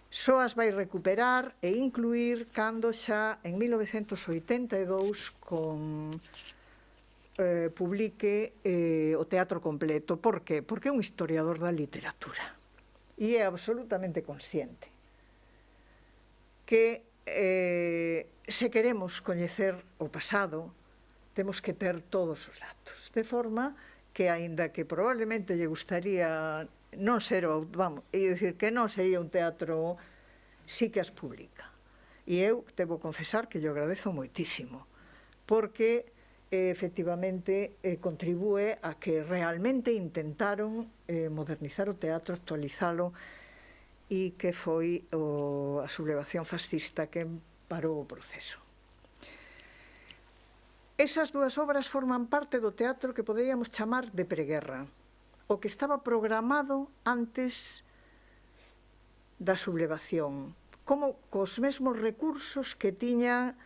Só as vai recuperar e incluir cando xa en 1982 publique o teatro completo. Por qué? Porque é un historiador da literatura e é absolutamente consciente que se queremos coñecer o pasado temos que ter todos os datos, de forma que, aínda que probablemente lle gustaría non ser, vamos, é dicir, que non sería un teatro, sí que as publica. E eu debo confesar que lle agradezo moitísimo, porque efectivamente contribúe a que realmente intentaron modernizar o teatro, actualizalo, e que foi a sublevación fascista que parou o proceso. Esas dúas obras forman parte do teatro que poderíamos chamar de preguerra, o que estaba programado antes da sublevación, como cos mesmos recursos que tiña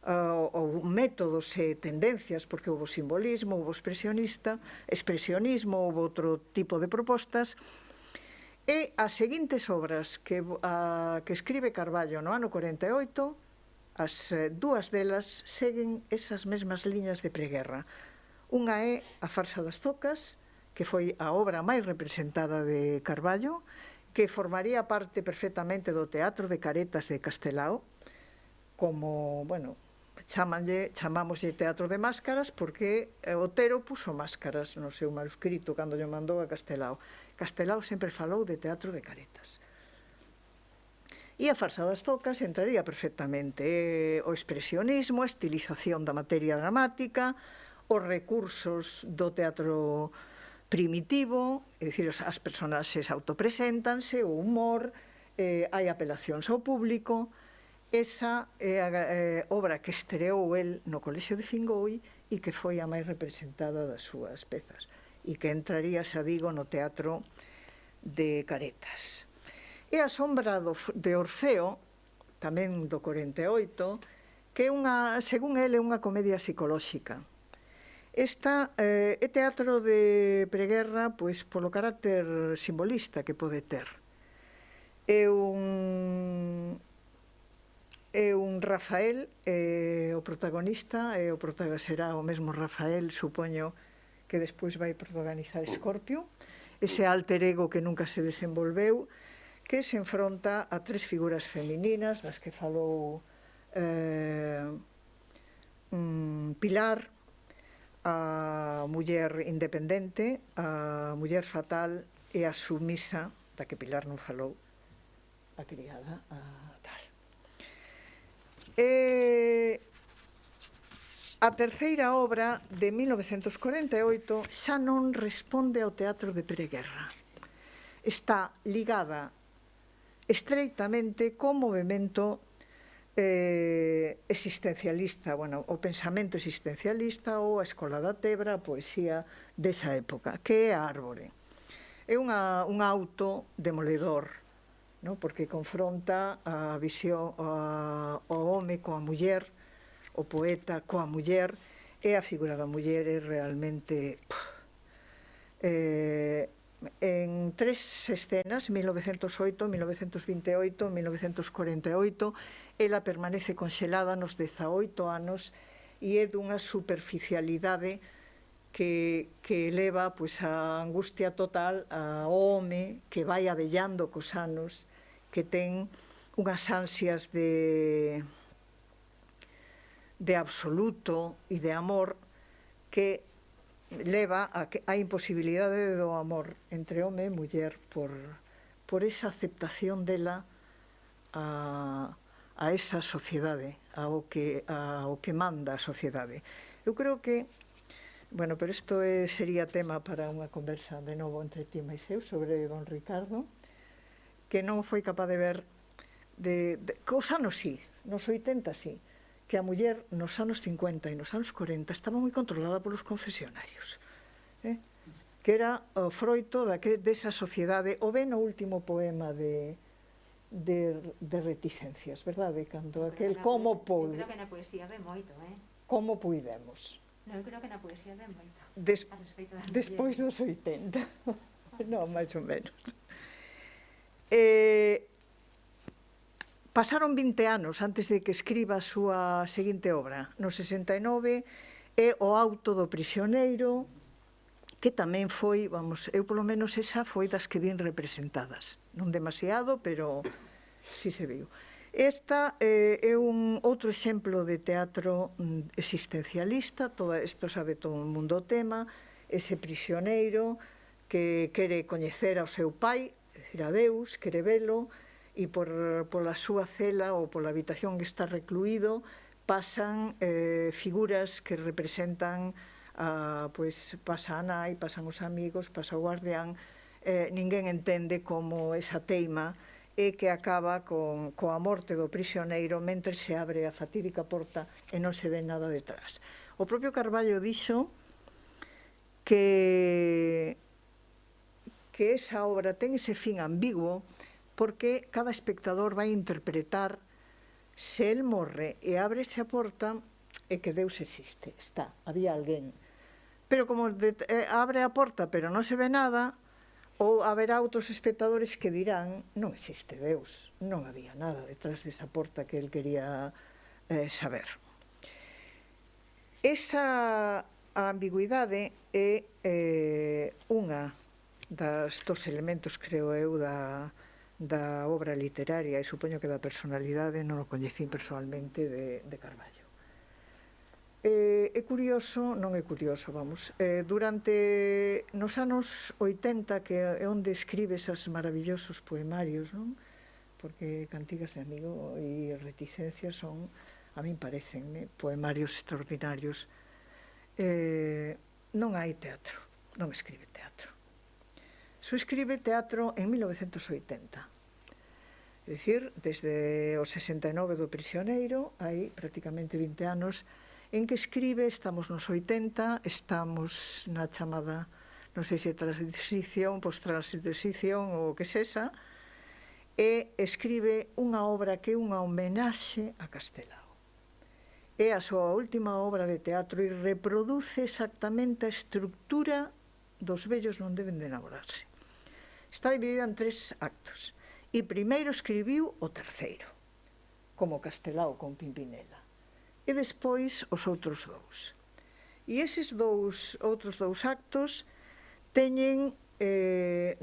ou métodos e tendencias, porque houve simbolismo, houve expresionismo, houve outro tipo de propostas, e as seguintes obras que escribe Carballo no ano 48, as dúas delas seguen esas mesmas liñas de preguerra. Unha é A farsa das zocas, que foi a obra máis representada de Carballo, que formaría parte perfectamente do teatro de caretas de Castelao, como, bueno, chamámoslle teatro de máscaras porque Otero puso máscaras no seu manuscrito cando lle mandou a Castelao. Castelao sempre falou de teatro de caretas. E A farsa das zocas entraría perfectamente o expresionismo, a estilización da materia dramática, os recursos do teatro primitivo, é dicir, as personaxes autopreséntanse, o humor, hai apelacións ao público. Esa é a obra que estreou el no Colexio de Fingoi e que foi a máis representada das súas pezas e que entraría, xa digo, no teatro de caretas. E A sombra de Orfeo, tamén do 48, que según ele, é unha comedia psicolóxica. Esta é teatro de preguerra pois, polo carácter simbolista que pode ter. É un Rafael, o protagonista, será o mesmo Rafael, supoño, que despois vai protagonizar Escorpio, ese alter ego que nunca se desenvolveu, que se enfronta a tres figuras femininas, das que falou Pilar, a muller independente, a muller fatal e a sumisa, da que Pilar non falou, a criada, a tal. A terceira obra, de 1948, xa non responde ao teatro de preguerra. Está ligada estreitamente co movemento existencialista, o pensamento existencialista ou a escola da Tebra, a poesía desa época, que é a Árbore. É un auto demoledor, porque confronta a visión o home coa muller, o poeta coa muller, e a figura da muller é realmente... En tres escenas, 1908, 1928, 1948, ela permanece conxelada nos 18 anos e é dunha superficialidade que eleva a angustia total ao home que vai avellando cos anos, que ten unhas ansias de absoluto e de amor que leva a imposibilidade do amor entre home e muller por esa aceptación dela a esa sociedade, ao que manda a sociedade. Eu creo que, pero isto sería tema para unha conversa de novo entre ti e eu sobre don Ricardo, que non foi capaz de ver, cos anos sí, nos 80 sí, que a muller nos anos 50 e nos anos 40 estaba moi controlada polos confesionarios, que era o froito desa sociedade, o ven no último poema de reticencias, verdade? Cando aquel como pode... Eu creo que na poesía ve moito, Como puidemos. Non, eu creo que na poesía ve moito. Despois dos 80, non, máis ou menos. Pasaron 20 anos antes de que escriba a súa seguinte obra. No 69 é O auto do prisioneiro, que tamén foi, eu polo menos esa foi das que vin representadas. Non demasiado, pero sí se viu. Esta é un outro exemplo de teatro existencialista, isto sabe todo o mundo o tema, ese prisioneiro que quere coñecer ao seu pai, decir, a Deus, quere velo, e pola súa cela ou pola habitación que está recluído pasan figuras que representan, pasa a nai, pasan os amigos, pasa o guardián, ninguén entende como esa teima é que acaba coa morte do prisioneiro mentre se abre a fatídica porta e non se ve nada detrás. O propio Carballo dixo que esa obra ten ese fin ambiguo porque cada espectador vai interpretar se el morre e ábrese a porta e que Deus existe, había alguén. Pero como abre a porta pero non se ve nada, ou haberá outros espectadores que dirán non existe Deus, non había nada detrás desa porta que el quería saber. Esa ambigüidade é unha dos elementos, creo eu, da obra literaria e supoño que da personalidade, non o coñecín personalmente, de Carballo. É curioso, non é curioso, durante nos anos 80, que é onde escribe esos maravillosos poemarios, non? Porque Cantigas de amigo e Reticencias son, a min parecen, poemarios extraordinarios. Non hai teatro, non escribe teatro. Só escribe teatro en 1980. É dicir, desde o 69 do prisioneiro, hai prácticamente 20 anos, en que escribe, estamos nos 80, estamos na chamada, non sei se transición, post-transición ou o que sexa, e escribe unha obra que é unha homenaxe a Castelao. é a súa última obra de teatro e reproduce exactamente a estructura dos vellos non deben de enamorarse. Está dividida en 3 actos. E primeiro escribiu o terceiro, como Castelao con Pimpinela. E despois os outros 2. E eses outros 2 actos teñen,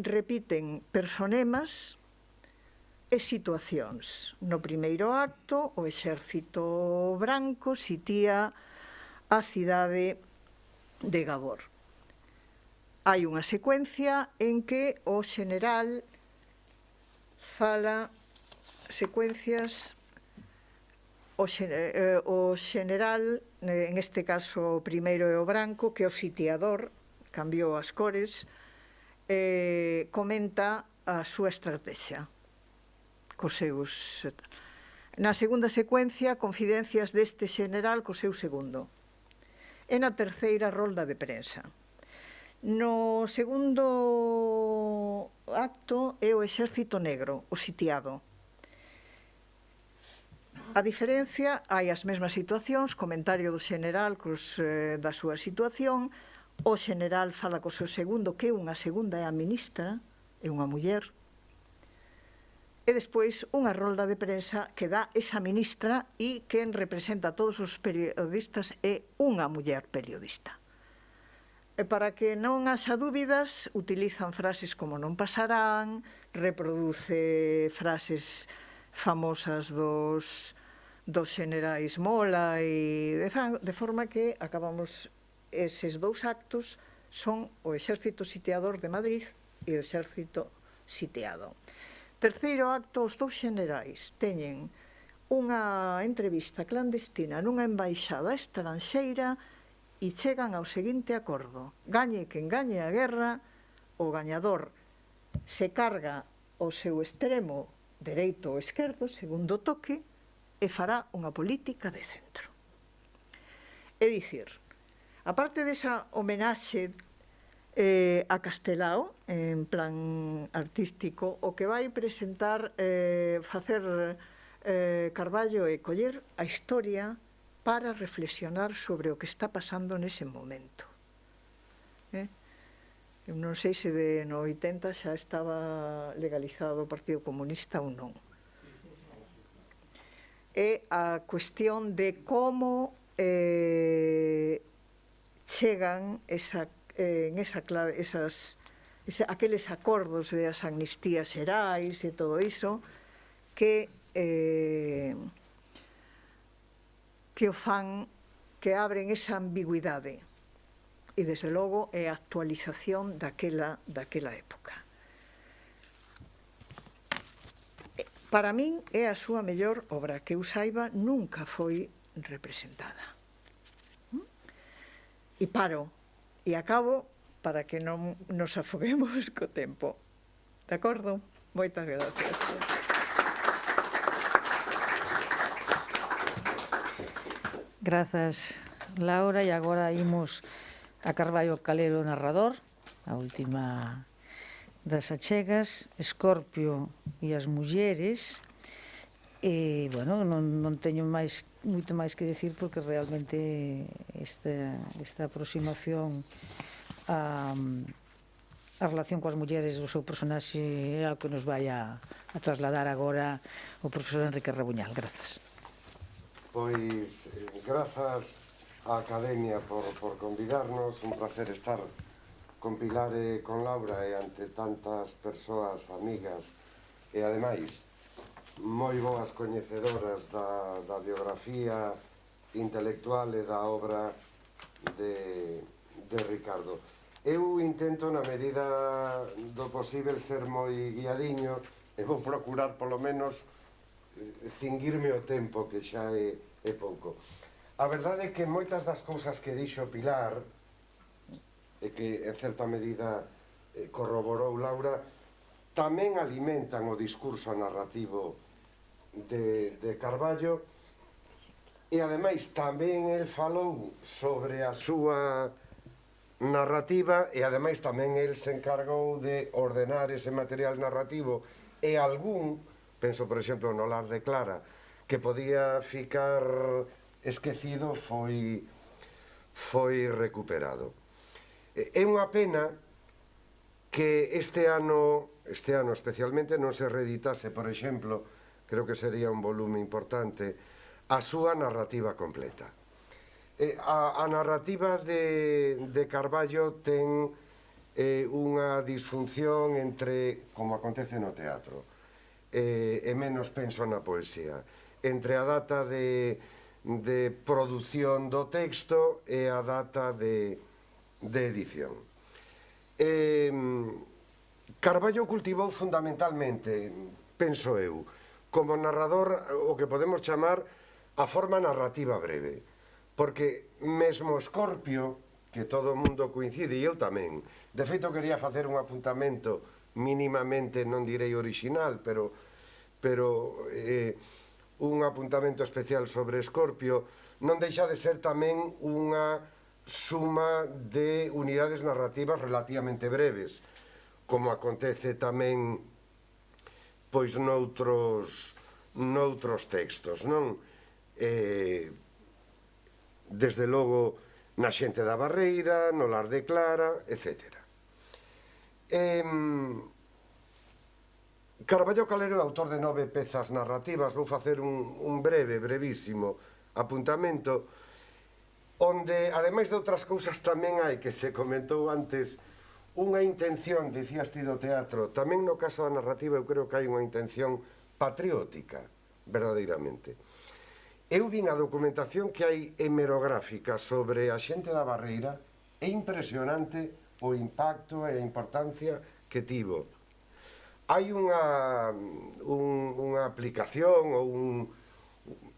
repiten personemas e situacións. No primeiro acto, o exército branco sitía a cidade de Gabor. Hai unha secuencia en que o xeneral fala secuencias, o xeneral, en este caso o primeiro é o branco, que o sitiador, cambiou as cores, comenta a súa estrategia. Na segunda secuencia, confidencias deste xeneral co seu segundo. E na terceira, rolda de prensa. No segundo acto é o exército negro, o sitiado. A diferencia, hai as mesmas situacións, comentario do xeneral da súa situación, o xeneral fala co seu segundo, que unha segunda é a ministra, é unha muller, e despois unha rolda de prensa que dá esa ministra e quen representa a todos os periodistas é unha muller periodista. E para que non haxa dúbidas, utilizan frases como non pasarán, reproduce frases famosas dos xenerais Mola e de forma que acabamos eses 2 actos son o exército sitiador de Madrid e o exército sitiado. Terceiro acto, os 2 xenerais teñen unha entrevista clandestina nunha embaixada estranxeira e chegan ao seguinte acordo: gañe quen gañe a guerra, o gañador se carga o seu extremo dereito ou esquerdo, segundo toque, e fará unha política de centro. É dicir, aparte desa homenaxe a Castelao, en plan artístico, o que vai presentar, facer Carballo é coller a historia para reflexionar sobre o que está pasando nese momento. Eu non sei se no 80 xa estaba legalizado o Partido Comunista ou non. É a cuestión de como chegan aqueles acordos de as amnistías xerais e todo iso que o fan, que abren esa ambigüidade e, desde logo, é a actualización daquela época. Para min é a súa mellor obra, que eu saiba nunca foi representada. E paro, e acabo para que non nos afoguemos co tempo. De acordo? Moitas gracias. Grazas, Laura, e agora imos a Carballo Calero narrador, a última das achegas, Escorpio e as mulleres. E, bueno, non teño moito máis que decir, porque realmente esta aproximación a relación coas mulleres do seu personaxe é o que nos vai a trasladar agora o profesor Enrique Rabuñal. Grazas. Pois, grazas á Academia por convidarnos, un placer estar con Pilar e con Laura e ante tantas persoas amigas e, ademais, moi boas coñecedoras da biografía intelectual e da obra de Ricardo. Eu intento, na medida do posible, ser moi guiadiño e vou procurar, polo menos, cinguirme o tempo, que xa é pouco. A verdade é que moitas das cousas que dixo Pilar, e que, en certa medida, corroborou Laura, tamén alimentan o discurso narrativo de Carballo, e, ademais, tamén el falou sobre a súa narrativa, e, ademais, tamén el se encargou de ordenar ese material narrativo, e algún, penso, por exemplo, no Lar de Clara, que podía ficar esquecido foi recuperado. É unha pena que este ano especialmente non se reeditase, por exemplo, creo que sería un volume importante, a súa narrativa completa. A narrativa de Carballo ten unha disfunción entre, como acontece no teatro, e menos penso na poesía, entre a data de produción do texto e a data de edición. Carballo cultivou fundamentalmente, penso eu, como narrador o que podemos chamar a forma narrativa breve, porque mesmo Escorpio, que todo o mundo coincide, e eu tamén, de feito quería facer un apuntamento mínimamente, non direi original, pero un apuntamento especial sobre Escorpio, non deixa de ser tamén unha suma de unidades narrativas relativamente breves, como acontece tamén pois noutros textos, non? Desde logo na Xente da Barreira, no Lar de Clara, etc. Carballo Calero é autor de 9 pezas narrativas. Vou facer un brevísimo apuntamento onde, ademais de outras cousas, tamén hai, que se comentou antes, unha intención, dicías ti, do teatro. Tamén no caso da narrativa eu creo que hai unha intención patriótica, verdadeiramente. Eu vin a documentación que hai hemerográfica sobre a Xente da Barreira. É impresionante o impacto e a importancia que tivo. Hai unha aplicación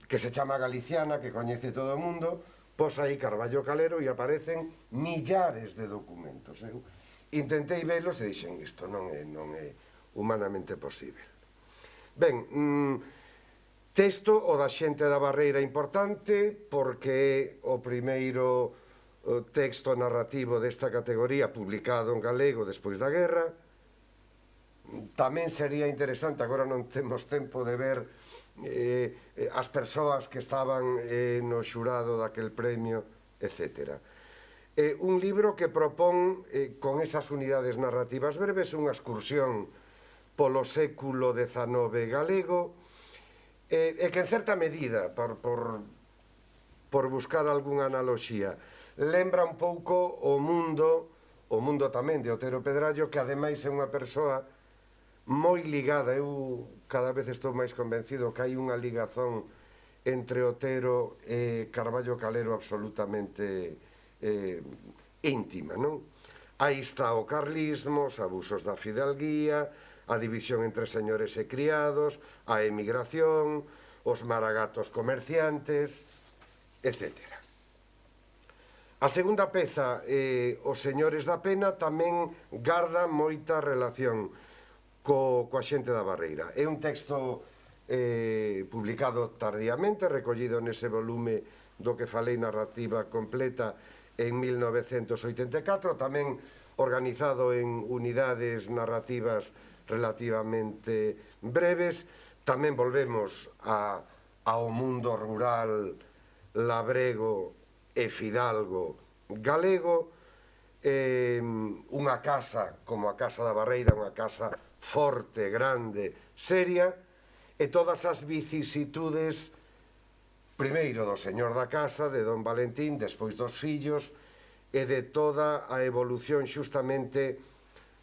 que se chama Galiciana, que coñece todo o mundo, pos aí Carballo Calero e aparecen millares de documentos. Eu intentei velos e dixen, isto non é humanamente posible. Ben, texto o da Xente da Barreira importante, porque é o primeiro texto narrativo desta categoría publicado en galego despois da guerra. Tamén sería interesante, agora non temos tempo de ver as persoas que estaban no xurado daquel premio, etc. Un libro que propón, con esas unidades narrativas breves, unha excursión polo século XIX galego, e que en certa medida, por buscar algunha analoxía, lembra un pouco o mundo tamén de Otero Pedrallo, que ademais é unha persoa moi ligada. Eu cada vez estou máis convencido que hai unha ligazón entre Otero e Carballo Calero absolutamente íntima, non? Aí está o carlismo, os abusos da fidalguía, a división entre señores e criados, a emigración, os maragatos comerciantes, etc. A segunda peza, Os señores da pena, tamén garda moita relación coa Xente da Barreira. É un texto publicado tardíamente, recollido nese volume do que falei, narrativa completa, en 1984, tamén organizado en unidades narrativas relativamente breves. Tamén volvemos ao mundo rural labrego e fidalgo galego, unha casa como a Casa da Barreira, unha casa forte, grande, seria, e todas as vicisitudes, primeiro do señor da casa, de don Valentín, despois dos fillos, e de toda a evolución xustamente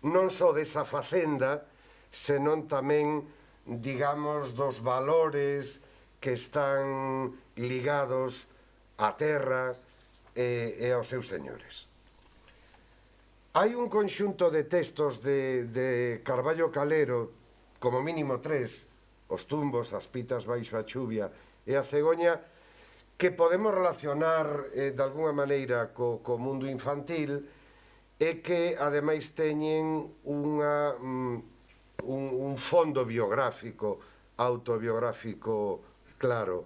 non só desa facenda, senón tamén, digamos, dos valores que están ligados á terra e aos seus señores. Hai un conxunto de textos de Carballo Calero, como mínimo 3, Os tumbos, As pitas baixo a chuvia e a cegoña, que podemos relacionar de alguna maneira co mundo infantil, e que ademais teñen un fondo biográfico, autobiográfico claro.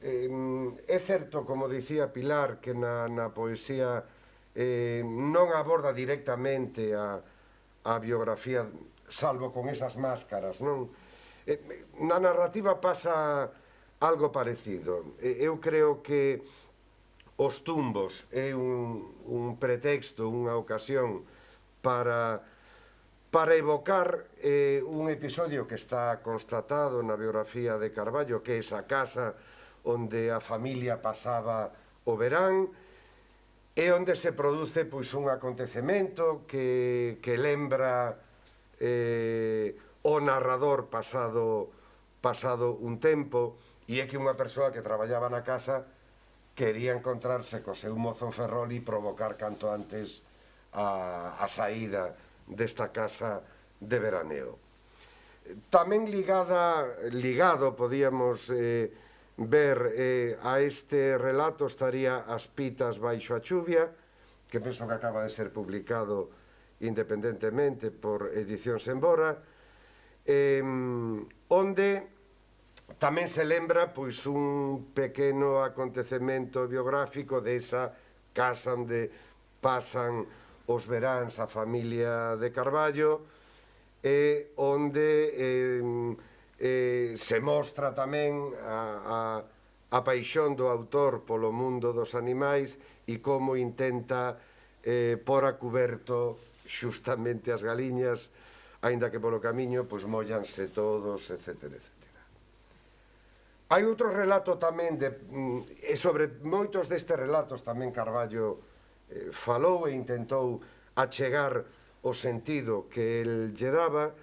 É certo, como dicía Pilar, que na poesía non aborda directamente a biografía, salvo con esas máscaras, non? Na narrativa pasa algo parecido. Eu creo que os tumbos é un pretexto, unha ocasión para evocar un episodio que está constatado na biografía de Carballo, que é esa casa onde a familia pasaba o verán, e onde se produce un acontecemento que lembra o narrador pasado un tempo, e é que unha persoa que traballaba na casa quería encontrarse co seu mozo en Ferrol e provocar canto antes a saída desta casa de veraneo. Tamén ligado, podíamos ver a este relato, estaría As pitas baixo a chuvia, que penso que acaba de ser publicado independentemente por Edicións Embora, onde tamén se lembra un pequeno acontecemento biográfico desa casa onde pasan os veráns a familia de Carballo, e onde se mostra tamén a paixón do autor polo mundo dos animais e como intenta por a cuberto xustamente as galiñas, aínda que polo camiño mollanse todos, etc. Hai outro relato tamén, e sobre moitos destes relatos tamén Carballo falou e intentou achegar o sentido que el lle daba.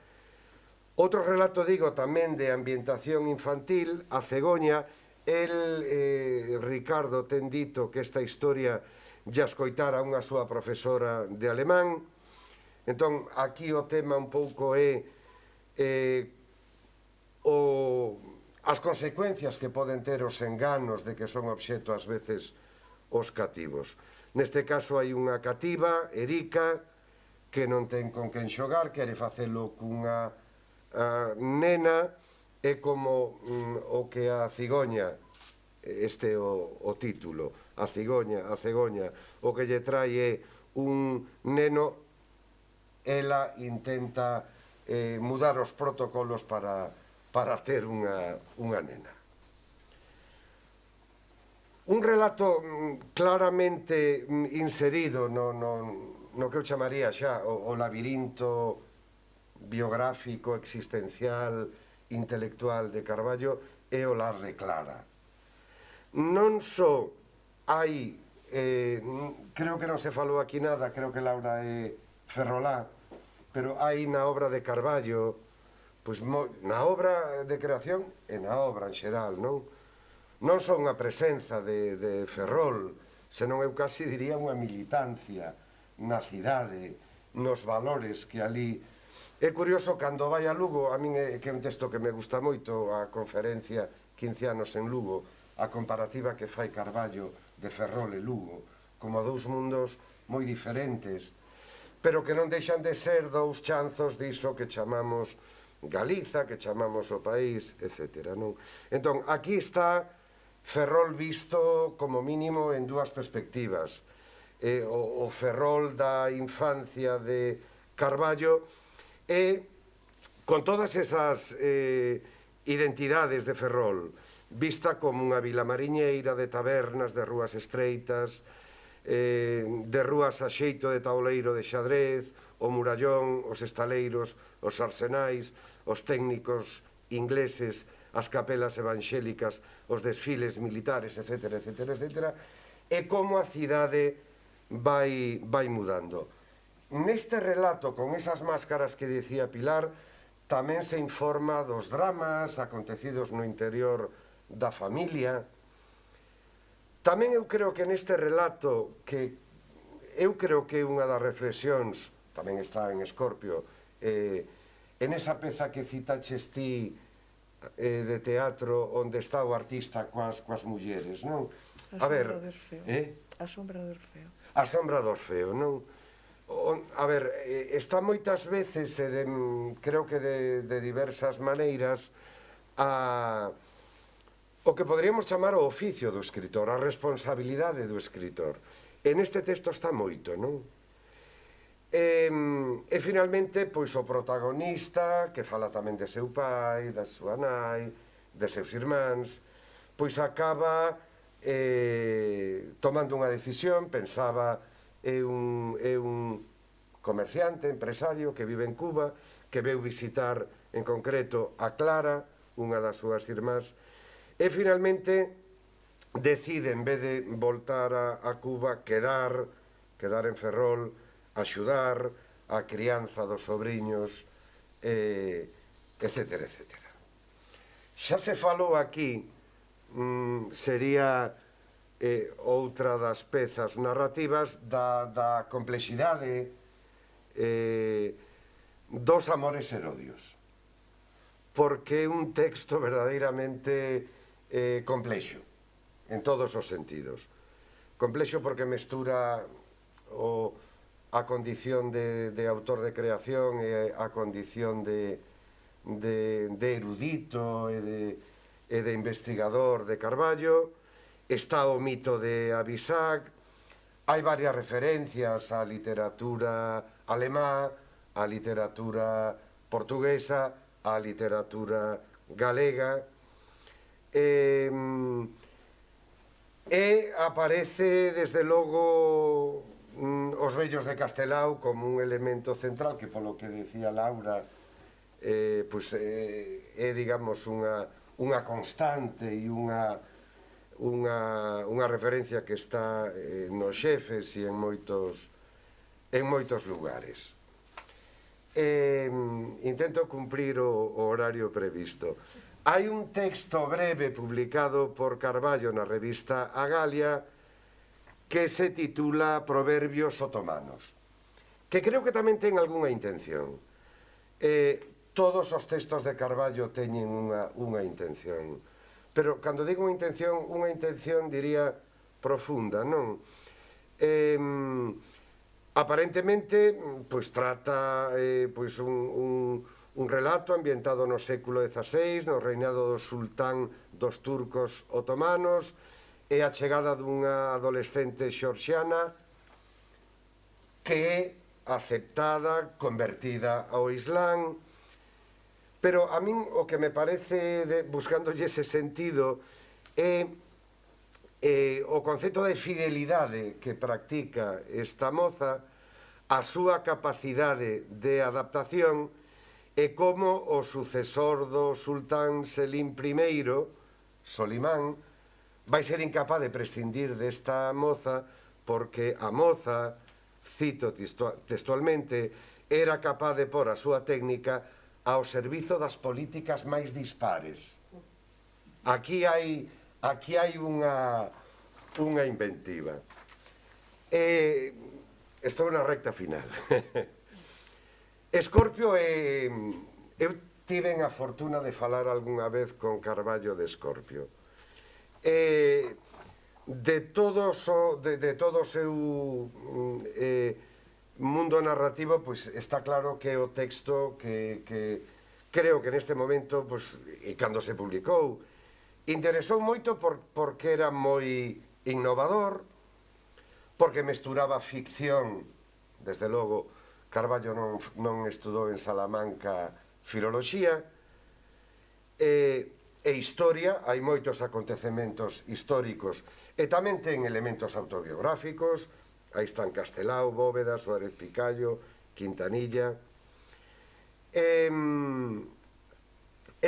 Outro relato, digo, tamén de ambientación infantil, A cegoña. Ricardo, ten dito que esta historia lle escoitara unha súa profesora de alemán. Entón, aquí o tema un pouco é as consecuencias que poden ter os enganos de que son obxecto ás veces os cativos. Neste caso hai unha cativa, Erica, que non ten con quen xogar, quere facelo cunha nena, é como o que a cigoña, este é o título, a cigoña, o que lle trae é un neno, ela intenta mudar os protocolos para ter unha nena. Un relato claramente inserido no que eu chamaría xa o labirinto biográfico, existencial, intelectual de Carballo é o Lar de Clara. Non só hai, creo que non se falou aquí nada, creo que Laura é ferrolá, pero hai na obra de Carballo, na obra de creación e na obra en xeral, non só unha presenza de Ferrol, senón eu casi diría unha militancia na cidade, nos valores que ali. É curioso, cando vai a Lugo, a min é que é un texto que me gusta moito, a conferencia 15 anos en Lugo, a comparativa que fai Carballo de Ferrol e Lugo, como dous mundos moi diferentes, pero que non deixan de ser dous chanzos diso que chamamos Galiza, que chamamos o país, etc. Entón, aquí está Ferrol visto como mínimo en dúas perspectivas. O Ferrol da infancia de Carballo e con todas esas identidades de Ferrol, vista como unha vila mariñeira de tabernas, de rúas estreitas, de rúas a xeito de tabuleiro de xadrez, o murallón, os estaleiros, os arsenais, os técnicos ingleses, as capelas evangélicas, os desfiles militares, etc., e como a cidade vai mudando. Neste relato, con esas máscaras que dicía Pilar, tamén se informa dos dramas acontecidos no interior da familia. Tamén eu creo que neste relato, que eu creo que é unha das reflexións, tamén está en Escorpio, en esa peza que citaches ti de teatro onde está o artista coas mulleres, non? A ver, A sombra do Orfeo. A sombra do Orfeo, non? A ver, está moitas veces, creo que de diversas maneiras, o que poderíamos chamar o oficio do escritor, a responsabilidade do escritor. En este texto está moito, non? E finalmente, pois o protagonista, que fala tamén de seu pai, da súa nai, de seus irmáns, pois acaba tomando unha decisión. Pensaba, é un comerciante, empresario que vive en Cuba, que veu visitar en concreto a Clara, unha das súas irmás, e finalmente decide, en vez de voltar a Cuba, quedar en Ferrol, axudar a crianza dos sobriños, etcétera, etcétera. Xa se falou aquí, sería outra das pezas narrativas da complexidade dos amores e odios, porque é un texto verdadeiramente complexo en todos os sentidos. Complexo porque mestura a condición de autor de creación e a condición de erudito e de investigador de Carballo. Está o mito de Abisac, hai varias referencias á literatura alemá, á literatura portuguesa, á literatura galega, e aparece, desde logo, os vellos de Castelao como un elemento central, que polo que decía Laura, é, digamos, unha constante e unha referencia que está nos xefes e en moitos lugares. Intento cumprir o horario previsto. Hai un texto breve publicado por Carballo na revista A Galia que se titula Proverbios otomanos, que creo que tamén ten algunha intención. Todos os textos de Carballo teñen unha intención, pero cando digo unha intención diría profunda, non? Aparentemente, pois trata un relato ambientado no século XVI, no reinado do sultán dos turcos otomanos, e a chegada dunha adolescente xorxiana que é aceptada, convertida ao Islán. Pero a min o que me parece, buscándolle ese sentido, é o concepto de fidelidade que practica esta moza, a súa capacidade de adaptación, e como o sucesor do sultán Selim I, Solimán, vai ser incapaz de prescindir desta moza porque a moza, cito textualmente, era capaz de pôr a súa técnica ao servizo das políticas máis dispares. Aquí hai unha inventiva. Estou na recta final. Escorpio eu tiven a fortuna de falar algunha vez con Carballo de Escorpio. De todo o seu mundo narrativo, pois está claro que o texto que creo que neste momento, e cando se publicou, interesou moito porque era moi innovador, porque mesturaba ficción. Desde logo, Carballo non estudou en Salamanca filoloxía, e historia. Hai moitos acontecementos históricos e tamén ten elementos autobiográficos. Aí están Castelao, Bóveda, Suárez Picallo, Quintanilla, e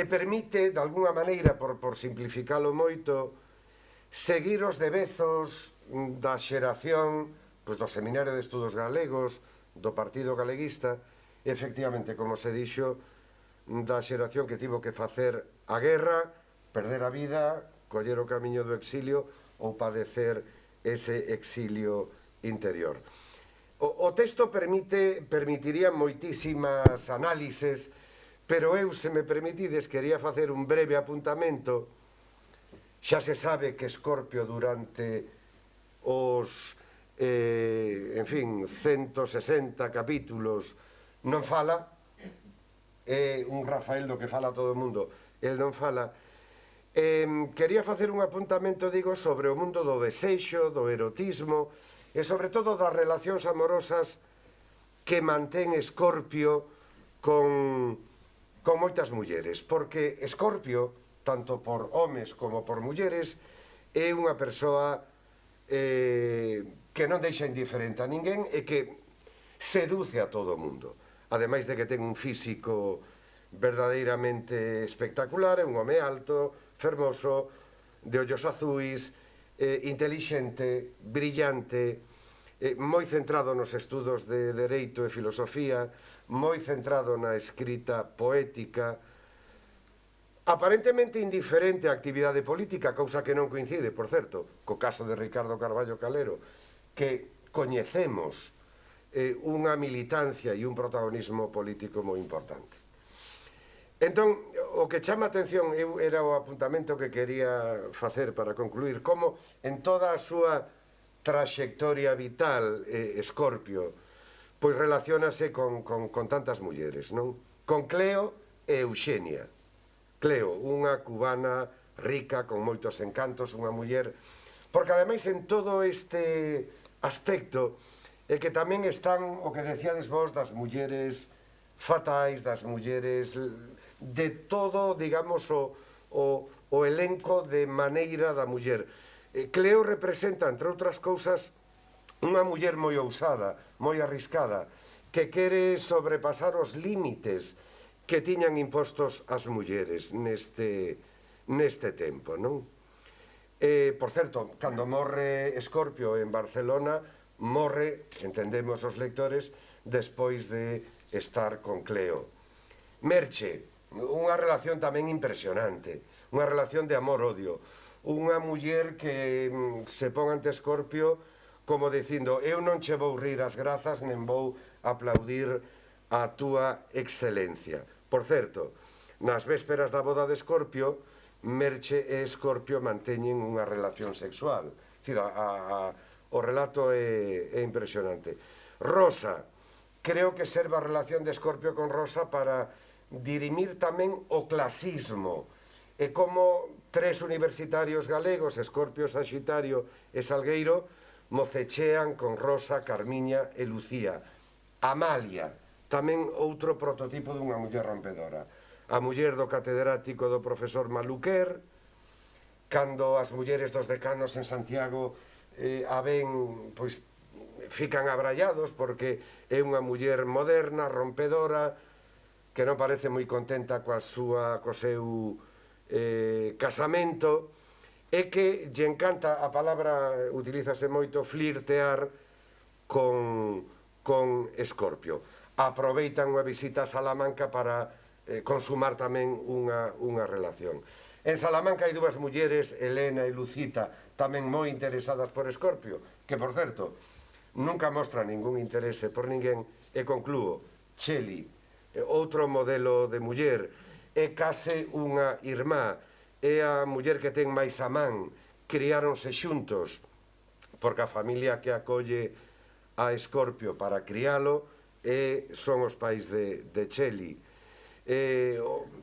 permite, de alguna maneira, por simplificalo moito, seguir os devezos da xeración do Seminario de Estudos Galegos, do Partido Galeguista, e efectivamente, como se dixo, da xeración que tivo que facer a guerra, perder a vida, coller o camiño do exilio ou padecer ese exilio interior. O texto permitiría moitísimas análises, pero eu, se me permitides, quería facer un breve apuntamento. Xa se sabe que Escorpio durante os 160 capítulos non fala, é un Rafael do que fala todo o mundo, el non fala. Quería facer un apuntamento, digo, sobre o mundo do desexo, do erotismo e sobre todo das relacións amorosas que mantén Escorpio con moitas mulleres, porque Escorpio tanto por homes como por mulleres, é unha persoa que non deixa indiferente a ninguén e que seduce a todo o mundo. Ademais de que ten un físico verdadeiramente espectacular, é un home alto, fermoso, de ollos azuis, intelixente, brillante, moi centrado nos estudos de Dereito e Filosofía, moi centrado na escrita poética, aparentemente indiferente á actividade política, cousa que non coincide, por certo, co caso de Ricardo Carballo Calero, que coñecemos unha militancia e un protagonismo político moi importante. Entón, o que chama a atención era o apuntamento que quería facer para concluir, como en toda a súa traxectoria vital, Escorpio, pois relacionase con tantas mulleres, non? Con Cleo e Eugenia. Cleo, unha cubana rica, con moitos encantos, unha muller, porque ademais en todo este aspecto é que tamén están o que decíades vos das mulleres fatais, das mulleres, de todo, digamos, o elenco de maneira da muller. Cleo representa, entre outras cousas, unha muller moi ousada, moi arriscada, que quere sobrepasar os límites que tiñan impostos as mulleres neste tempo, non? Por certo, cando morre Escorpio en Barcelona, morre, entendemos os lectores, despois de estar con Cleo. Merche, unha relación tamén impresionante, unha relación de amor-odio, unha muller que se pon ante Escorpio como dicindo, eu non che vou rir as grazas, nen vou aplaudir a túa excelencia. Por certo, nas vésperas da boda de Escorpio, Merche e Escorpio manteñen unha relación sexual. O relato é impresionante. Rosa, creo que serve a relación de Escorpio con Rosa para dirimir tamén o clasismo e como tres universitarios galegos, Escorpio, Saxitario e Salgueiro, mocechean con Rosa, Carmiña e Lucía. Amalia, tamén outro prototipo dunha muller rompedora. A muller do catedrático do profesor Maluquer, cando as mulleres dos decanos en Santiago a ven, pois, fican abrallados porque é unha muller moderna, rompedora, que non parece moi contenta co seu casamento, e que lle encanta, a palabra utilízase moito, flirtear con Escorpio. Aproveitan unha visita a Salamanca para consumar tamén unha relación. En Salamanca hai dúas mulleres, Elena e Lucita, tamén moi interesadas por Escorpio, que, por certo, nunca mostra ningún interese por ninguén, e conclúo, Cheli, outro modelo de muller, é case unha irmá, é a muller que ten máis a man, criáronse xuntos, porque a familia que acolle a Escorpio para crialo son os pais de Cheli.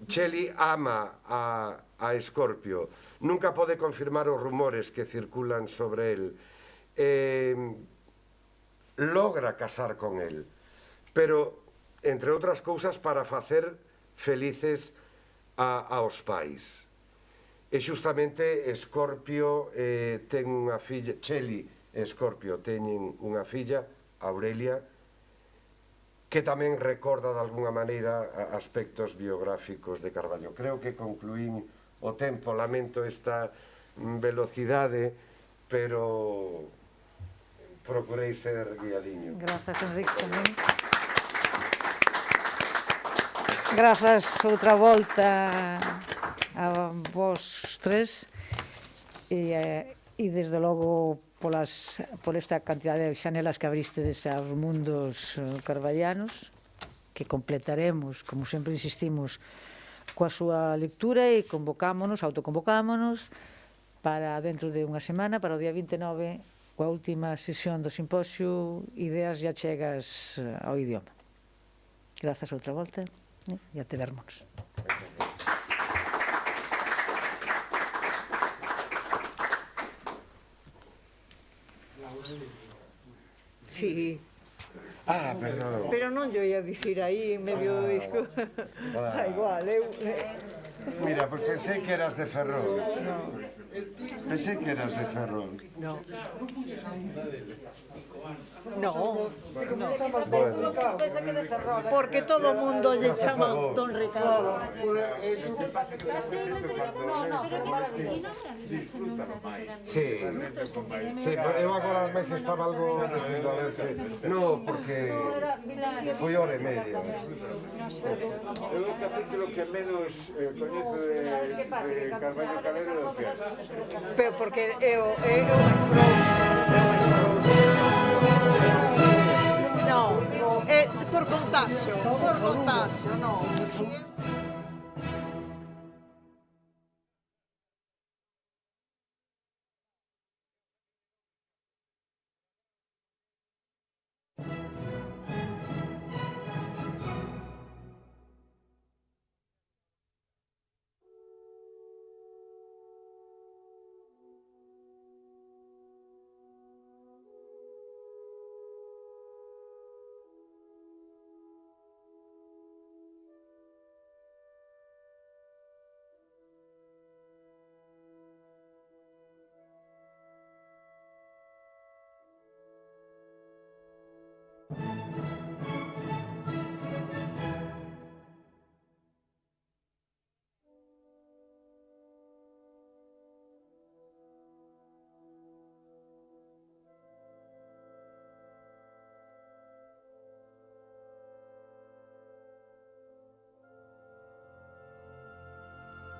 Cheli ama a Escorpio, nunca pode confirmar os rumores que circulan sobre el, logra casar con el, pero, entre outras cousas, para facer felices aos pais. E xustamente Escorpio ten unha filla, Cheli e Escorpio teñen unha filla, Aurelia, que tamén recorda de alguna maneira aspectos biográficos de Carballo. Creo que concluín o tempo, lamento esta velocidade, pero procurei ser guialiño. Grazas, Enrique, tamén. Grazas outra volta a vos tres e desde logo por esta cantidad de xanelas que abristedes aos mundos carballanos, que completaremos, como sempre insistimos, coa súa lectura, e autoconvocámonos para dentro de unha semana, para o día 29, coa última sesión do simposio Ideas e achegas ao idioma. Grazas outra volta e até vermos. Sí. Perdón. Pero non yo ia dicir aí en medio do disco. Da igual, eu Mira, pues pensé que eras de Ferrol. Pensé que eras de Ferrol. No. No. Bueno, Porque todo o mundo lle chama Don Ricardo. sí. Sí, eu agora máis estaba algo dicindo a ver se... No, porque foi hora e media. É o capítulo que menos coñezo de Carballo Calero do que Pero porque é o máis frouxo. No, é por contagio, non.